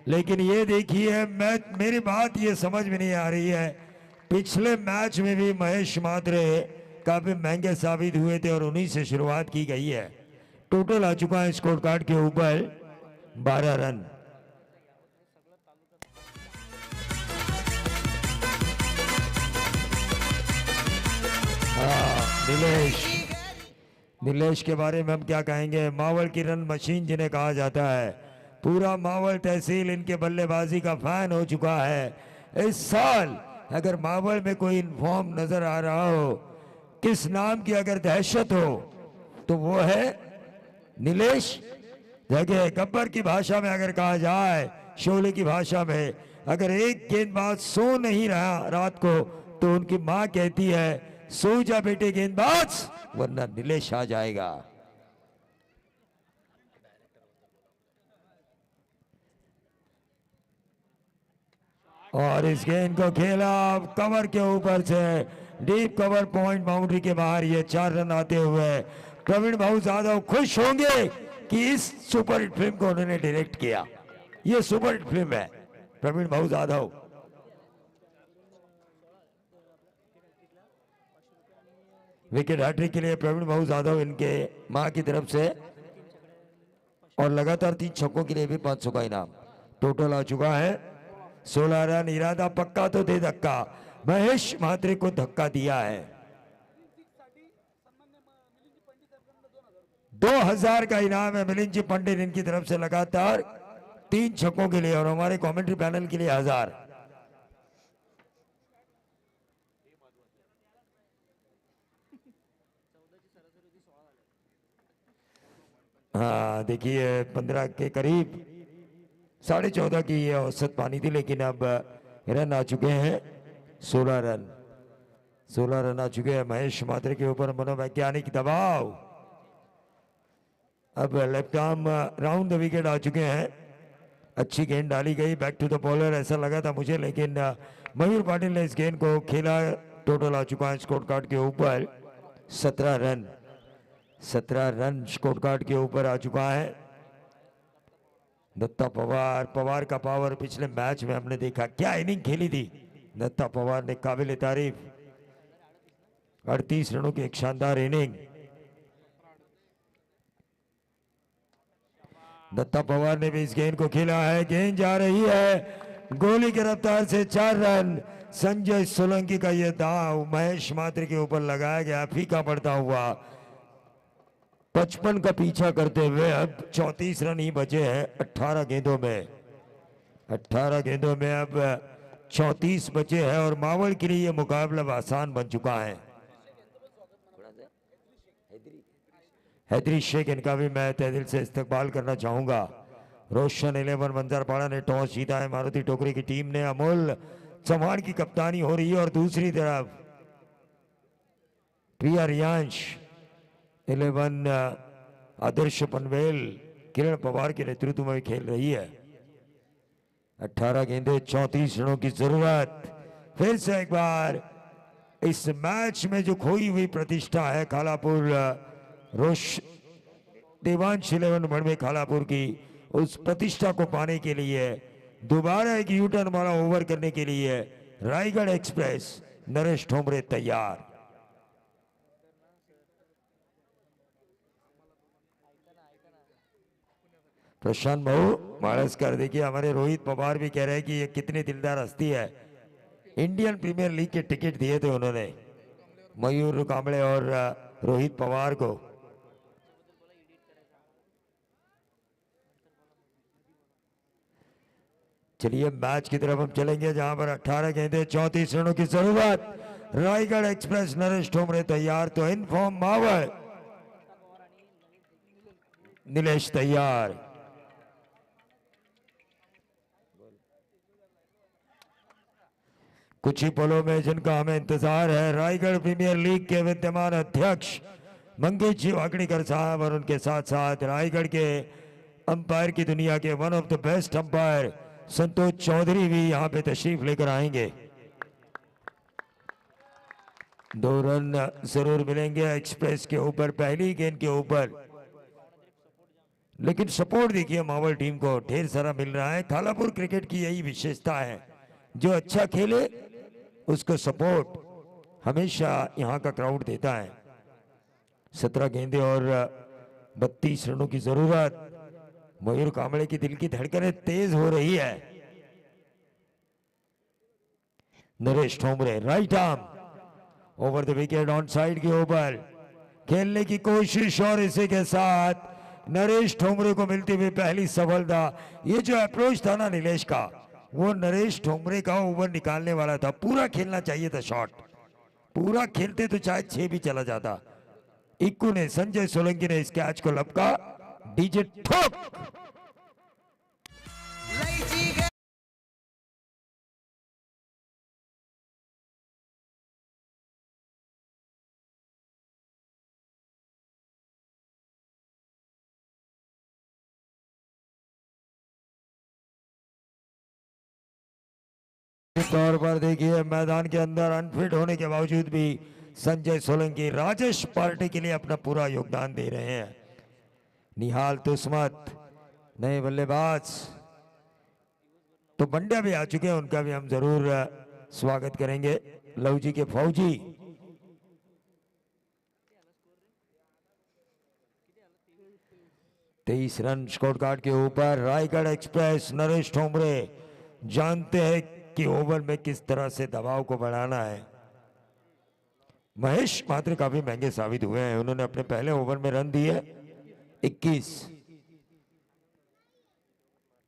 A: लेकिन ये देखिए, मेरी बात ये समझ में नहीं आ रही है। पिछले मैच में भी महेश मात्रे काफी महंगे साबित हुए थे और उन्हीं से शुरुआत की गई है। टोटल आ चुका है स्कोर कार्ड के ऊपर 12 रन। नीलेश के बारे में हम क्या कहेंगे। मावल की रन मशीन जिन्हें कहा जाता है। पूरा मावल तहसील इनके बल्लेबाजी का फैन हो चुका है। इस साल अगर मावल में कोई फॉर्म नजर आ रहा हो, किस नाम की अगर दहशत हो, तो वो है नीलेश जगह। गब्बर की भाषा में अगर कहा जाए, शोले की भाषा में, अगर एक गेंदबाज सो नहीं रहा रात को तो उनकी मां कहती है सो जा बेटे गेंदबाज, वरना नीलेश आ जाएगा। और इस गेंद को खेला कवर के ऊपर से, डीप कवर पॉइंट बाउंड्री के बाहर। ये 4 रन आते हुए प्रवीण भाऊ जाधव खुश होंगे कि इस सुपरहिट फिल्म को उन्होंने डायरेक्ट किया। ये सुपरहिट फिल्म है प्रवीण भाऊ जाधव। विकेट हैट्रिक के लिए प्रवीण भाऊ जाधव इनके मां की तरफ से, और लगातार 3 छक्कों के लिए भी 500 का इनाम। टोटल आ चुका है 16 रन। इरादा पक्का तो दे धक्का। महेश मात्रे को धक्का दिया है। 2000 का इनाम है मिलिंद जी पंडित इनकी तरफ से लगातार 3 छक्कों के लिए, और हमारे कमेंट्री पैनल के लिए 1000। हाँ देखिए 15 के करीब 14.5 की ये औसत पानी थी, लेकिन अब रन आ चुके हैं 16 रन। 16 रन आ चुके हैं महेश मात्रे के ऊपर। मनोवैज्ञानिक दबाव। अब left arm round the wicket आ चुके हैं। अच्छी गेंद डाली गई बैक टू द बॉलर, ऐसा लगा था मुझे, लेकिन मयूर पाटिल ने इस गेंद को खेला। टोटल आ चुका है स्कोर कार्ड के ऊपर 17 रन। 17 रन स्कोर कार्ड के ऊपर आ चुका है। दत्ता पवार का पावर पिछले मैच में हमने देखा, क्या इनिंग खेली थी दत्ता पवार ने, काबिल तारीफ। 38 रनों की एक शानदार इनिंग। दत्ता पवार ने भी इस गेंद को खेला है। गेंद जा रही है गोली की रफ्तार से 4 रन। संजय सोलंकी का यह दाव महेश मात्रे के ऊपर लगाया गया, फीका पड़ता हुआ। 55 का पीछा करते हुए अब 34 रन ही बचे हैं 18 गेंदों में। 18 गेंदों में अब 34 बचे हैं, और मावल के लिए यह मुकाबला आसान बन चुका है। हैदरी शेख इनका भी मैं तहे दिल से इस्तकबाल करना चाहूंगा। रोशन 11 वंजारपाड़ा ने टॉस जीता है मारुति टोकरी की टीम ने। अमोल चौहान की कप्तानी हो रही है, और दूसरी तरफ प्रिया रियांश 11 आदर्श पनवेल किरण पवार के नेतृत्व में खेल रही है। 18 गेंदें 34 रनों की जरूरत। फिर से एक बार इस मैच में जो खोई हुई प्रतिष्ठा है खालापुर रोश देवांश 11 भड़वे खालापुर की, उस प्रतिष्ठा को पाने के लिए दोबारा एक यूटर्न वाला ओवर करने के लिए रायगढ़ एक्सप्रेस नरेश ठोमरे तैयार। प्रशांत भाऊ माड़सकर, देखिए हमारे रोहित पवार भी कह रहे हैं कि ये कितनी दिलदार हस्ती है। इंडियन प्रीमियर लीग के टिकट दिए थे उन्होंने मयूर कांबळे और रोहित पवार को। चलिए मैच की तरफ हम चलेंगे जहां पर 18 गेंदे 34 रनों की जरूरत। रायगढ़ एक्सप्रेस नरेश ठोमरे तैयार, तो इनफॉर्म मावल नीलेश तैयार। कुछ ही पलों में जिनका हमें इंतजार है, रायगढ़ प्रीमियर लीग के विद्यमान अध्यक्ष मंगेश जी वाकड़ीकर साहब और उनके साथ साथ रायगढ़ के अंपायर की दुनिया के one of the best umpire Santosh Chaudhary भी यहां पे तशरीफ लेकर आएंगे। 2 रन जरूर मिलेंगे एक्सप्रेस के ऊपर पहली गेंद के ऊपर, लेकिन सपोर्ट देखिए मावल टीम को ढेर सारा मिल रहा है। खालापुर क्रिकेट की यही विशेषता है, जो अच्छा खेले उसको सपोर्ट हमेशा यहां का क्राउड देता है। 17 गेंदे और 32 रनों की जरूरत। मयूर कांबळे की दिल की धड़कनें तेज हो रही है। Naresh Thomre right arm over the wicket on side के ऊपर खेलने की कोशिश, और इसी के साथ नरेश ठोमरे को मिलती हुई पहली सफलता। ये जो अप्रोच था ना नीलेश का, वो नरेश ठोमरे का ओवर निकालने वाला था। पूरा खेलना चाहिए था शॉट, पूरा खेलते तो शायद 6 भी चला जाता। इक्कू ने, संजय सोलंकी ने इस कैच को लपका, डीजे ठोक। तौर पर देखिए मैदान के अंदर अनफिट होने के बावजूद भी संजय सोलंकी राजेश पार्टी के लिए अपना पूरा योगदान दे रहे हैं। निहाल तुस्मत नए बल्लेबाज, तो बंड्या भी आ चुके हैं, उनका भी हम जरूर स्वागत करेंगे। लव जी के फौजी 23 रन स्कोर कार्ड के ऊपर। रायगढ़ एक्सप्रेस नरेश ठोमरे जानते हैं कि ओवर में किस तरह से दबाव को बढ़ाना है। महेश मात्र काफी महंगे साबित हुए हैं, उन्होंने अपने पहले ओवर में रन दिए 21।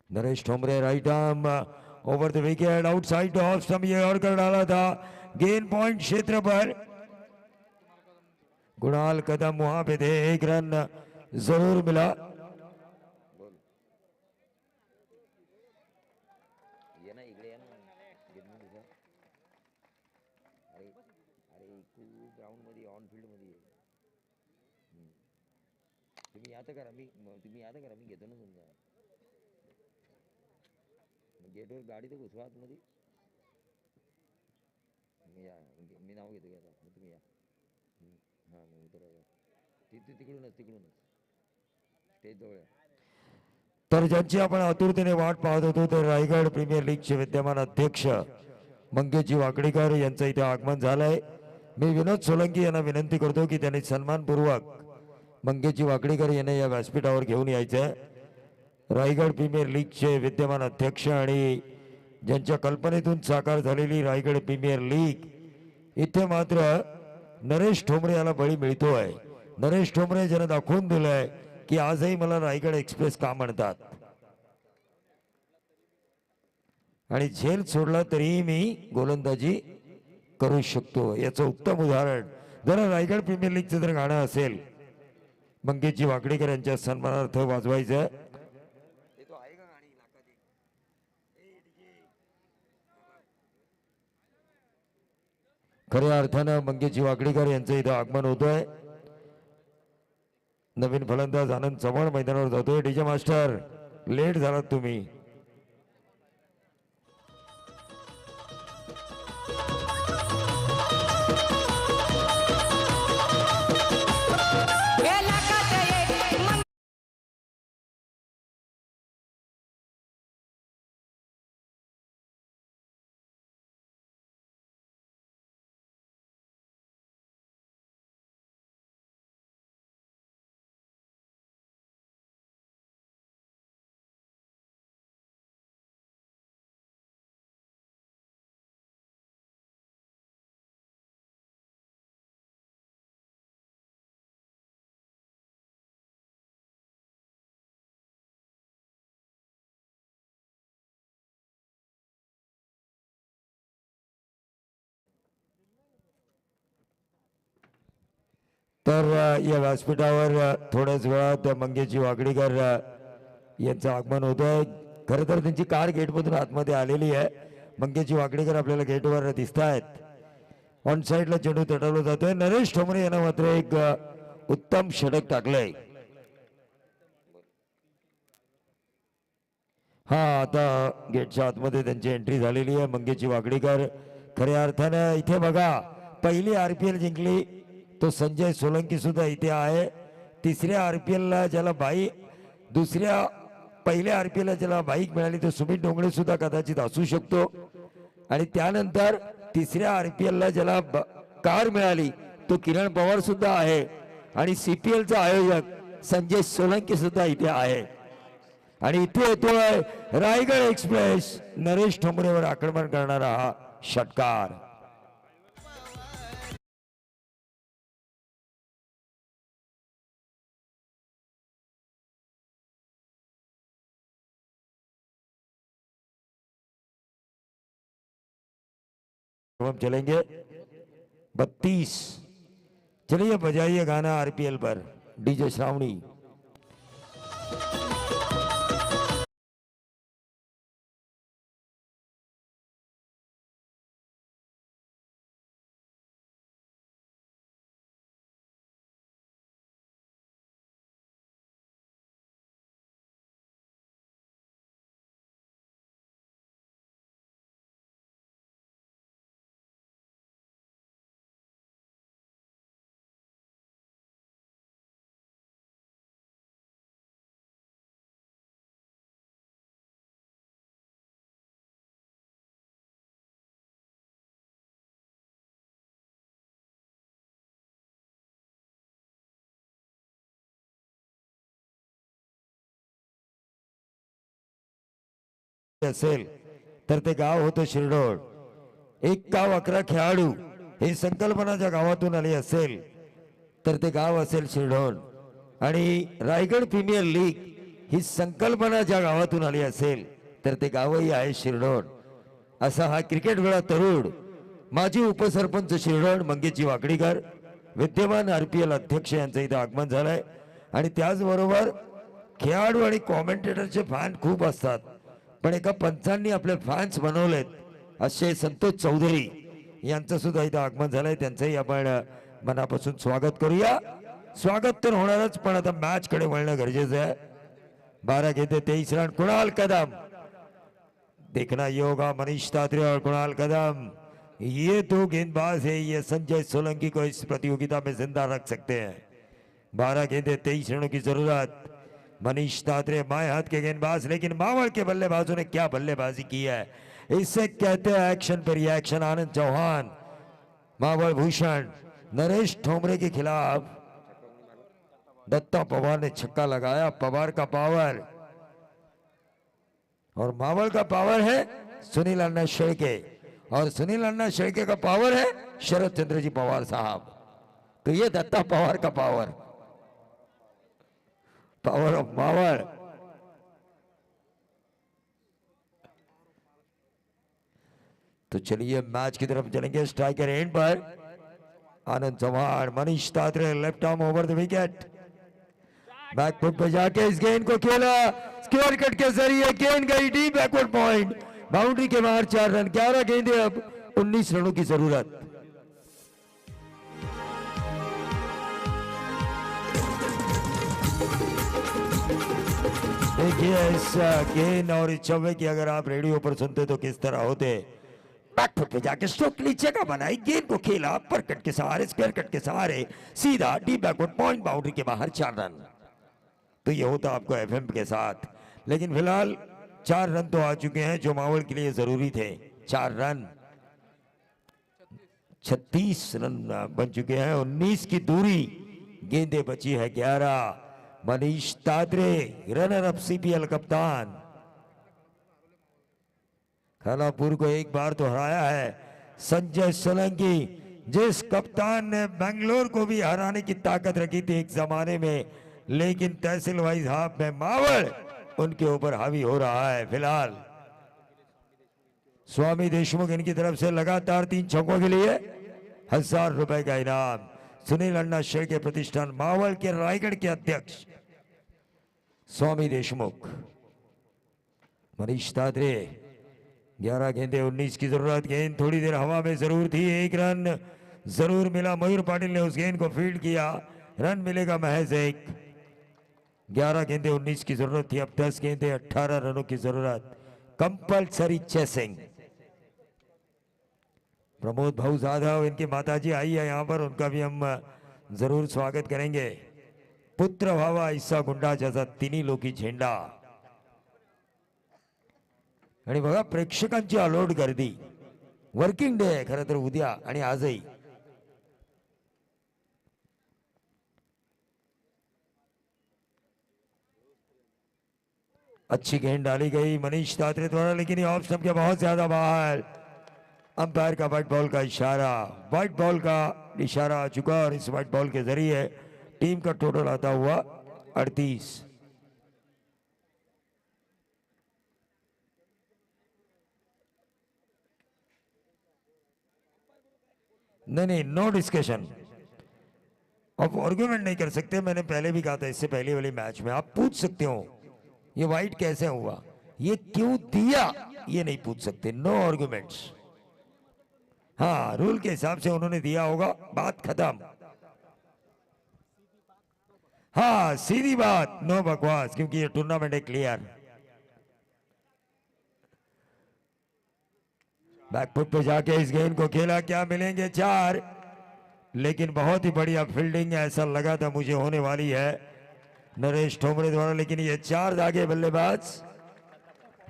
A: Naresh Thomre right arm over the wicket outside off stump, ये और कर डाला था गेंद पॉइंट क्षेत्र पर। गुणाल कदम वहां पे थे, 1 रन जरूर मिला।
C: घेतो ना तुमचा गेटवर गाडी तर घुसवा आतमध्ये या मी नाव घेतो आता तुम्ही या हां मग उतरा तिकडूनच स्टेज जवळ
A: तर ज्यांची आपण आतुरतेने वाट पाहत होतो ते रायगड प्रीमियर लीगचे विद्यमान अध्यक्ष मंगेशजी वाकडीकर यांचं इथे आगमन झालंय। मी विनोद सोलंकी यांना विनंती करतो की त्यांनी सन्मानपूर्वक मंगेशजी वाकडीकर यांना या व्यासपीठावर घेऊन यायचं। रायगड प्रीमियर लीगचे विद्यमान अध्यक्ष आणि ज्यांच्या कल्पनेतून साकार झालेली रायगड प्रीमियर लीग, इथे मात्र नरेश ठोमरे याला बळी मिळतोय। नरेश ठोमरे ज्याने दाखवून दिलंय की आजही मला रायगड एक्सप्रेस का म्हणतात, आणि झेल सोडला तरीही मी गोलंदाजी करू शकतो, याचं उत्तम उदाहरण जर रायगड प्रीमियर लीगचं जर गाणं असेल मंगेशजी वाकडीकर यांच्या सन्मानार्थ वाजवायचं। खऱ्या अर्थानं मंगेशजी वाकडीकर यांचं इथं आगमन होतोय। नवीन फलंदाज आनंद चव्हाण मैदानावर जातोय। डीजे मास्टर लेट झालात तुम्ही। तर या व्यासपीठावर थोड्याच वेळात मंगेशजी वाकडीकर यांचं आगमन होत आहे. खरं तर त्यांची कार गेटमधून आतमध्ये आलेली आहे. मंगेशजी वाकडीकर आपल्याला गेटवर दिसत आहेत. ऑन साईडला चेंडू तटवला जातोय. नरेश ठोंबरे यांना मात्र एक उत्तम षटक टाकलंय. हा आता गेटच्या आतमध्ये त्यांची एंट्री झालेली आहे. मंगेशजी वाकडीकर खऱ्या अर्थानं इथे बघा, पहिली RPL जिंकली तो संजय सोलंकी सुद्धा इथे आहे. तिसऱ्या RPL ला ज्याला पहिल्या RPL ला ज्याला बाईक मिळाली तो सुमित डोंगरे सुद्धा कदाचित असू शकतो. आणि त्यानंतर तिसऱ्या RPL ला ज्याला कार मिळाली तो किरण पवार सुद्धा आहे. आणि CPL चा आयोजक संजय सोलंकी सुद्धा इथे आहे. आणि इथे येतोय रायगड एक्सप्रेस नरेश ठोंबरेवर आक्रमण करणारा हा षटकार. हम चलेंगे 32. चलिए बजाइए गाना RPL पर DJ श्रावणी. असेल तर ते गाव होतं शिरडोळ. एक गाव 11 खेळाडू ही संकल्पना ज्या गावातून आली असेल तर ते गाव असेल शिरडोळ. आणि रायगड प्रीमियर लीग ही संकल्पना ज्या गावातून आली असेल तर ते गावही आहे शिरडोळ. असा हा क्रिकेट वेळा तरुण माजी उपसरपंच शिरडोळ मंगेशजी वाकडीकर, विद्यमान RPL अध्यक्ष यांचं इथं आगमन झालंय. आणि त्याचबरोबर खेळाडू आणि कॉमेंटेटरचे फॅन खूप असतात, पण एका पंचांनी आपले फॅन्स बनवलेत असे संतोष चौधरी यांचं सुद्धा इथं आगमन झालंय. त्यांचंही आपण मनापासून स्वागत करूया. स्वागत तर होणारच, पण आता मॅच कडे वळणं गरजेचं आहे. 12 घेते 23 रन. कुणाल कदम देखना ये होगा मनीष तात्रे और कुणाल कदम, ये दो गेंदबाज है, ये संजय सोलंकी को इस प्रतियोगिता में जिंदा रख सकते हैं. 12 गेंदे 23 रनों की जरूरत. मनीष तात्रे बाएं हाथ के गेंदबाज, लेकिन मावल के बल्लेबाजों ने क्या बल्लेबाजी की है, इससे कहते हैं एक्शन पर रिएक्शन. आनंद चौहान, मावल भूषण, नरेश ठोंबरे के खिलाफ दत्ता पवार ने छक्का लगाया. पवार का पावर और मावल का पावर है सुनील अन्ना शेळके, और सुनील अन्ना शेळके का पावर है शरद चंद्र जी पवार साहब. तो ये दत्ता पवार का पावर ऑफ मावल. तो चलिए मैच की तरफ चलेंगे. स्ट्राइकर एंड पर Anand Chauhan, Manish Tatre left arm over the wicket, back foot पे जाके इस गेंद को खेला. स्क्वायर कट के जरिए गेंद गई डीप बैकवर्ड पॉइंट, बाउंड्री के बाहर 4 रन. 11 गेंदे, अब 19 रनों की जरूरत. देखिए इस गेंद और इस चौवे की अगर आप रेडियो पर सुनते तो किस तरह होते. बैकफुट पे जाके स्ट्रोक नीचे का बनाई, गेंद को खेला अपर कट के सहारे, स्क्वायर कट के सहारे, सीधा डीप बैकवर्ड पॉइंट, बाउंड्री के बाहर 4 रन. तो ये होता आपको FM के साथ. लेकिन फिलहाल 4 रन तो आ चुके हैं जो मावल के लिए जरूरी थे. 4 रन, 36 रन बन चुके हैं. 19 की दूरी, गेंदे बची है 11. मनीष तात्रे रनर अप CPL कप्तान, खानापुर को एक बार तो हराया है. संजय सोलंकी, जिस कप्तान ने बेंगलोर को भी हराने की ताकत रखी थी एक जमाने में, लेकिन तहसील वाइज हाफ में मावल उनके ऊपर हावी हो रहा है. फिलहाल स्वामी देशमुख इनकी तरफ से लगातार 3 छक्कों के लिए 1000 रुपए का इनाम. सुनील अन्ना शेळके प्रतिष्ठान मावळ के रायगढ़ के अध्यक्ष स्वामी देशमुख। मनीष तात्रे 11 गेंदे 19 की जरूरत। गेंद थोड़ी देर हवा में जरूर थी, एक रन जरूर मिला। मयूर पाटिल ने उस गेंद को फील्ड किया, रन मिलेगा महज एक। 11 गेंदे 19 की जरूरत थी, अब 10 गेंदे 18 रनों की जरूरत। Compulsory chasing. प्रमोद भाऊ जाधव इनकी माताजी आई है यहाँ पर, उनका भी हम जरूर स्वागत करेंगे। पुत्र व्हावा ईसा गुंडाच्याचा तिन्ही लोकी झेंडा। आणि बघा प्रेक्षकांची अलोट गर्दी। वर्किंग डे आहे खरं तर उद्या आणि आजही। अच्छी गेंद डाली गई मनीष तात्रे द्वारा, लेकिन ये ऑफ स्टंप के बहुत ज्यादा बाहर। अंपायर का व्हाइट बॉल का इशारा, व्हाइट बॉल का इशारा आ चुका और इस व्हाइट बॉल के जरिए टीम का टोटल आता हुआ 38। नहीं, नो डिस्कशन। अब आर्गुमेंट नहीं कर सकते। मैंने पहले भी कहा था इससे पहले वाले मैच में, आप पूछ सकते हो ये व्हाइट कैसे हुआ, ये क्यों दिया, ये नहीं पूछ सकते। No arguments. हाँ, रूल के हिसाब से उन्होंने दिया होगा, बात खत्म। हाँ, सीधी बात, नो बकवास, क्योंकि ये टूर्नामेंट है क्लियर। बैकफुट पे जाके इस गेंद को खेला, क्या मिलेंगे 4, लेकिन बहुत ही बढ़िया फील्डिंग ऐसा लगा था मुझे होने वाली है नरेश ठोमरे द्वारा, लेकिन ये 4 दागे बल्लेबाज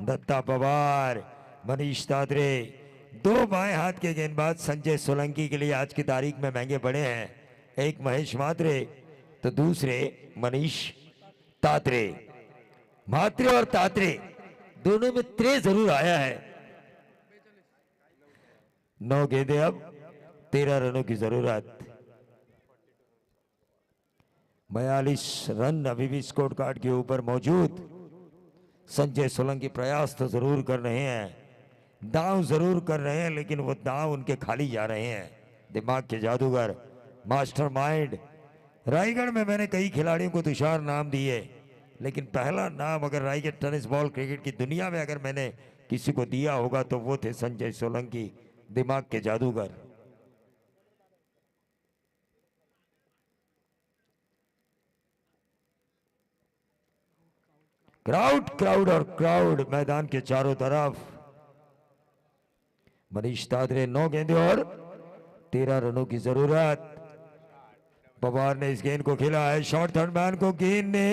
A: दत्ता पवार, मनीष तात्रे, 2 बाएं हाथ के गेंदबाज संजय सोलंकी के लिए आज की तारीख में महंगे पड़े हैं। एक महेश मात्रे तो दूसरे मनीष तात्रे। मात्रे और तात्रे दोनों में त्रे जरूर आया है। 9 गेंदे, अब 13 रनों की जरूरत। 42 रन अभी भी स्कोर कार्ड के ऊपर मौजूद। संजय सोलंकी प्रयास तो जरूर कर रहे हैं, दांव जरूर कर रहे हैं, लेकिन वो दांव उनके खाली जा रहे हैं। दिमाग के जादूगर, मास्टरमाइंड। रायगढ़ में मैंने कई खिलाड़ियों को तुषार नाम दिए, लेकिन पहला नाम अगर रायगढ़ टेनिस बॉल क्रिकेट की दुनिया में अगर मैंने किसी को दिया होगा तो वो थे संजय सोलंकी, दिमाग के जादूगर। क्राउड क्राउड और क्राउड मैदान के चारों तरफ। मनीष तात्रे 9 गेंदे और 13 रनों की जरूरत। पवार ने इस गेंद को खेला है, शॉर्ट थर्ड मैन को गेंद ने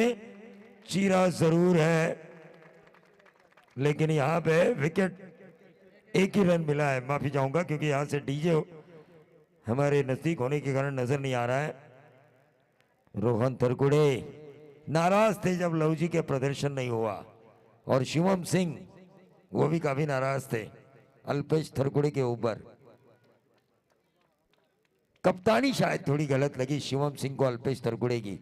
A: चीरा जरूर है, लेकिन यहां पे विकेट, एक ही रन मिला है। माफी चाहूंगा क्योंकि यहां से डीजे हमारे नजदीक होने के कारण नजर नहीं आ रहा है। रोहन थरकुड़े नाराज थे जब लवजी के प्रदर्शन नहीं हुआ, और शिवम सिंह वो भी काफी नाराज थे अल्पेश थरकुड़े के ऊपर। कप्तानी शायद थोड़ी गलत लगी शिवम सिंह को अल्पेश थरकुड़े की।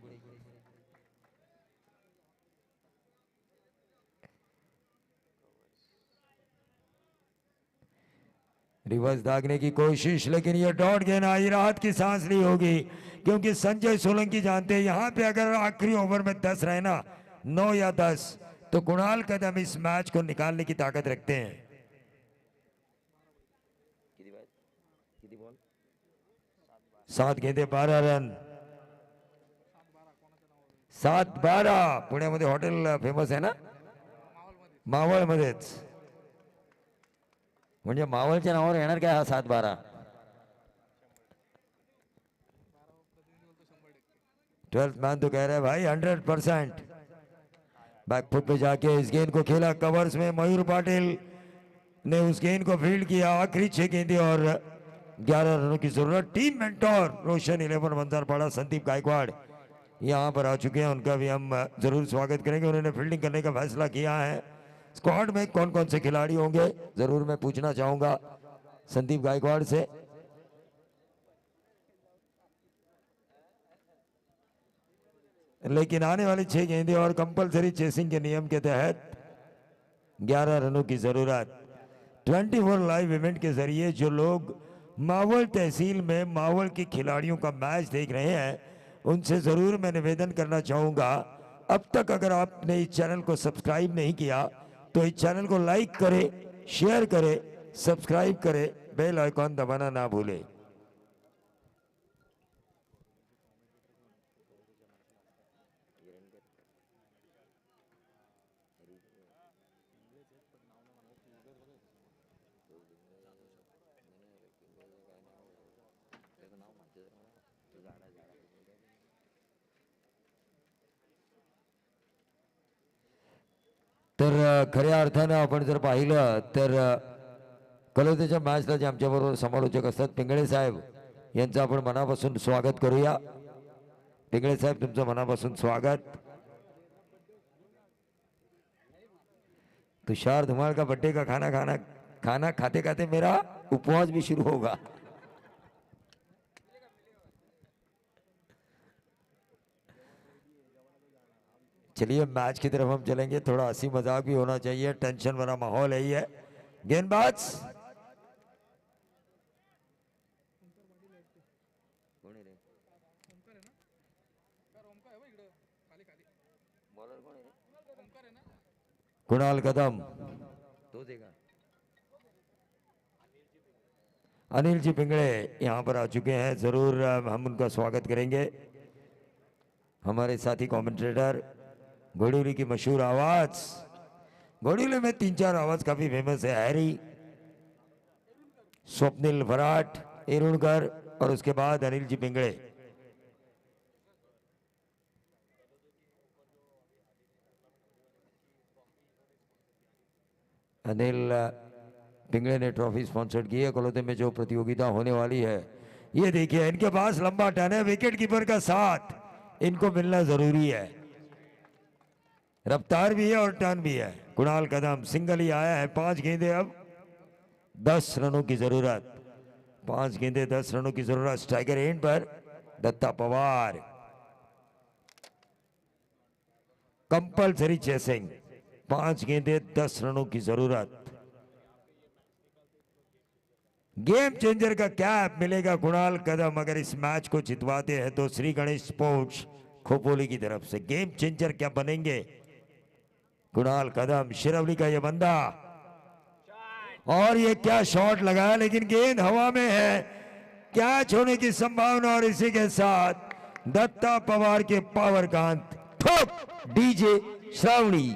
A: रिवर्स दागने की कोशिश, लेकिन ये डॉट गेंद आई, राहत की सांस ली होगी, क्योंकि संजय सोलंकी जानते हैं यहां पे अगर आखिरी ओवर में 10 रहना, 9 या 10, तो कुणाल कदम इस मैच को निकालने की ताकत रखते हैं। 7 गेंदे 12 रन। 7-12 पुण्यामध्ये हॉटेल फेमस आहे ना, मावळ मध्येच, म्हणजे मावळच्या नावावर येणार काय हा 7-12? 12th मैन तो कह रहा है भाई 100%। बैकफुट पे जाके इस गेंद को खेला, कवर्स में मयूर पाटिल ने उस गेंद को फील्ड किया। आखिरी 6 गेंदे और 11 रनों की जरूरत। टीम मेंटोर रोशन 11 वंजारपाड़ा संदीप गायकवाड़ यहां पर आ चुके हैं, उनका भी हम जरूर स्वागत करेंगे। उन्होंने फील्डिंग करने का फैसला किया है। स्क्वाड में कौन कौन से खिलाड़ी होंगे जरूर मैं पूछना चाहूंगा संदीप गायकवाड़ से। लेकिन आने वाली 6 गेंदे और कंपलसरी चेसिंग के नियम के तहत 11 रनों की जरूरत। 24 लाइव इवेंट के जरिए जो लोग मावल तहसील में मावल के खिलाड़ियों का मैच देख रहे हैं, उनसे ज़रूर मैं निवेदन करना चाहूँगा, अब तक अगर आपने इस चैनल को सब्सक्राइब नहीं किया तो इस चैनल को लाइक करें, शेयर करें, सब्सक्राइब करें, बेल आइकॉन दबाना ना भूलें। तर खऱ्या अर्थानं आपण जर पाहिलं तर कलोदीच्या मॅचला जे आमच्याबरोबर समालोचक असतात पिंगळे साहेब यांचं आपण मनापासून स्वागत करूया। पिंगळे साहेब तुमचं मनापासून स्वागत। तुषार धुमाल का बर्थडे का खाना खाते खाते मेरा उपवास भी शुरू होगा। चलिए मैच की तरफ हम चलेंगे, थोड़ा हंसी मजाक भी होना चाहिए, टेंशन भरा माहौल है ये। गेंदबाज कुणाल कदम,
C: तो देगा।
A: अनिल जी पिंगळे यहाँ पर आ चुके हैं, जरूर हम उनका स्वागत करेंगे। हमारे साथी कमेंटेटर घोड़ीली की मशहूर आवाज, घोड़ीली में 3-4 आवाज काफी फेमस है, हैरी, स्वप्निल भराट, एरुणकर और उसके बाद अनिल जी पिंगळे। अनिल पिंगळे ने ट्रॉफी स्पॉन्सर की है। कलोते में जो प्रतियोगिता होने वाली है, ये देखिए इनके पास लंबा टर्न है, विकेट कीपर का साथ इनको मिलना जरूरी है, रफ्तार भी है और टर्न भी है। कुणाल कदम सिंगल ही आया है, 5 गेंदे, अब 10 रनों की जरूरत, 5 गेंदे 10 रनों की जरूरत। स्ट्राइकर एंड पर दत्ता पवार, कंपलसरी चेसिंग, 5 गेंदे 10 रनों की जरूरत। गेम चेंजर का कैप मिलेगा कुणाल कदम अगर इस मैच को जितवाते हैं तो श्री गणेश स्पोर्ट्स खोपोली की तरफ से। गेम चेंजर क्या बनेंगे कुणाल कदम, शिरवली का ये बंदा, और ये क्या शॉट लगाया, लेकिन गेंद हवा में है, कैच होने की संभावना। और इसी के साथ दत्ता पवार के पावर का अंत। ठोक डीजे श्रावणी।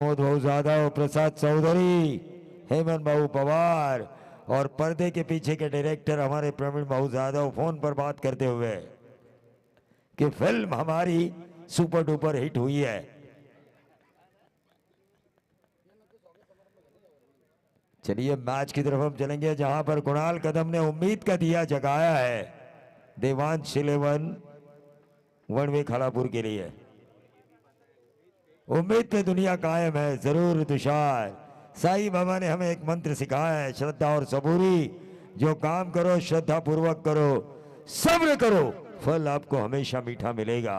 A: प्रमोद भाऊ जाधव, प्रसाद चौधरी, हेमंत बाबू पवार और पर्दे के पीछे के डायरेक्टर हमारे प्रवीण भाऊ जाधव फोन पर बात करते हुए कि फिल्म हमारी सुपर डुपर हिट हुई है। चलिए मैच की तरफ हम चलेंगे जहां पर कुणाल कदम ने उम्मीद का दिया जगाया है देवांश 11 वनवे खालापुर के लिए। उम्मीद पे दुनिया कायम है, जरूर तुषार। साईं बाबा ने हमें एक मंत्र सिखाया है, श्रद्धा और सबूरी। जो काम करो श्रद्धा पूर्वक करो, सब्र करो, फल आपको हमेशा मीठा मिलेगा।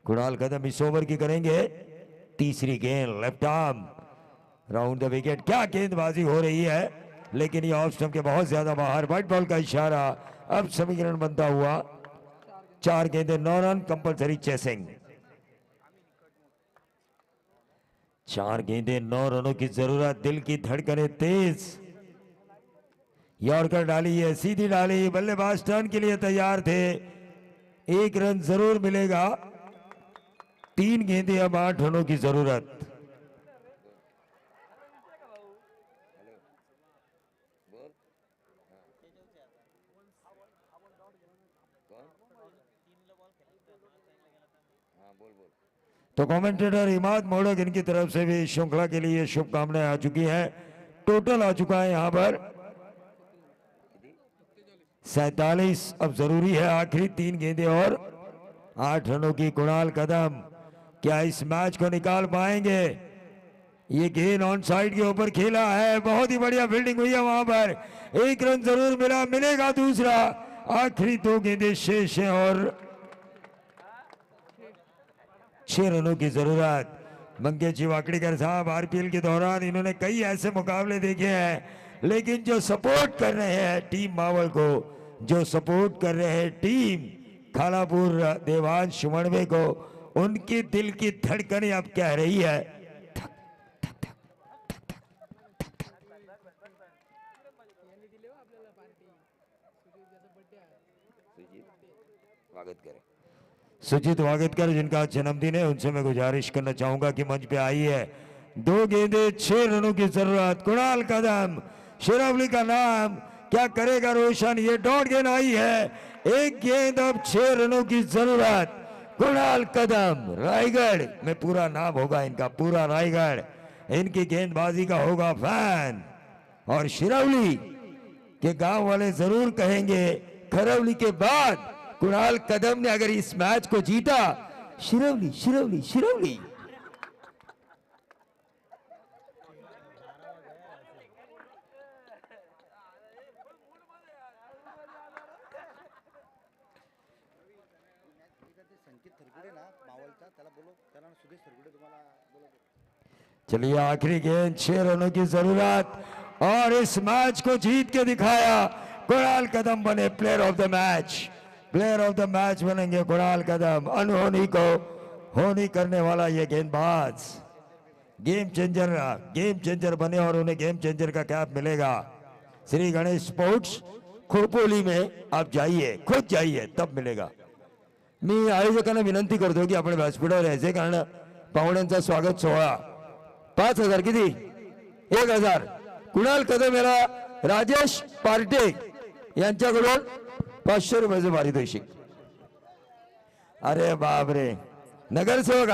A: कुणाल कदम इस ओवर की करेंगे तीसरी गेंद, left arm round the wicket. क्या गेंदबाजी हो रही है, लेकिन ये ऑफ स्टंप के बहुत ज्यादा बाहर। व्हाइट बॉल का इशारा, अब समीकरण बनता हुआ 4 गेंदे 9 रन, कंपलसरी चेसिंग। 4 गेंदे 9 रनों की जरूरत। दिल की धड़कनें तेज, यॉर्कर डाली है, सीधी डाली, बल्लेबाज टर्न के लिए तैयार थे। 1 रन जरूर मिलेगा। 3 गेंदें अब 8 रनों की जरूरत।
C: बोल हाँ बोल बोल
A: तो कमेंटेटर इमाद मोड़क इनकी तरफ से भी श्रृंखला के लिए शुभकामनाएं आ चुकी हैं। टोटल आ चुका है यहां पर 47। अब जरूरी है आखिरी 3 गेंदें और 8 रनों की। कुणाल कदम क्या इस मैच को निकाल पाएंगे? ये गेंद ऑन साइड के ऊपर खेला है, बहुत ही बढ़िया फील्डिंग हुई है वहां पर। 1 रन जरूर मिला, मिलेगा दूसरा। आखिरी 2 गेंदें शेष हैं और 6 रनों की जरूरत। मंगेश जी वाकड़ीकर साहब, आरपीएल के दौरान इन्होंने कई ऐसे मुकाबले देखे हैं, लेकिन जो सपोर्ट कर रहे हैं टीम मावल को, जो सपोर्ट कर रहे हैं टीम खालापुर देवांश मणवे को, उनके दिल की धड़कनें अब कह रही है
C: स्वागत करें।
A: सुजीत वागेतकर जिनका जन्मदिन है, उनसे मैं गुजारिश करना चाहूंगा कि मंच पे आई है। 2 गेंदें 6 रनों की जरूरत। कुणाल कदम, शिरवली का नाम, क्या करेगा रोशन? ये डॉट गेंद आई है, 1 गेंद अब 6 रनों की जरूरत। कुणाल कदम, रायगढ़ में पूरा नाम होगा इनका, पूरा रायगढ़ इनकी गेंदबाजी का होगा फैन। और शिरवली के गांव वाले जरूर कहेंगे खरवली के बाद कुणाल कदम ने अगर इस मैच को जीता, शिरवली शिरवली शिरवली। चलिए आखिरी गेंद, 6 रनों की जरूरत और इस मैच को जीत के दिखाया। कुणाल कदम बने player of the match. Player of the match बनेंगे कुणाल कदम, अनहोनी को होनी करने वाला ये गेंदबाज। गेम चेंजर बने और उन्हें गेम चेंजर का कैप मिलेगा। श्री गणेश स्पोर्ट्स खोपोली में आप जाइए, खुद जाइए, तब मिलेगा। मी आयोजकांना विनंती करतो की आपण व्यासपीठावर यायचे, कारण पाहुण्यांचा स्वागत सोहळा 5000 किती 1000 कुणाल कदम याला राजेश पार्टे यांच्याकडून 500 रुपयाचं पारितोषिक। अरे बाप रे, नगरसेवक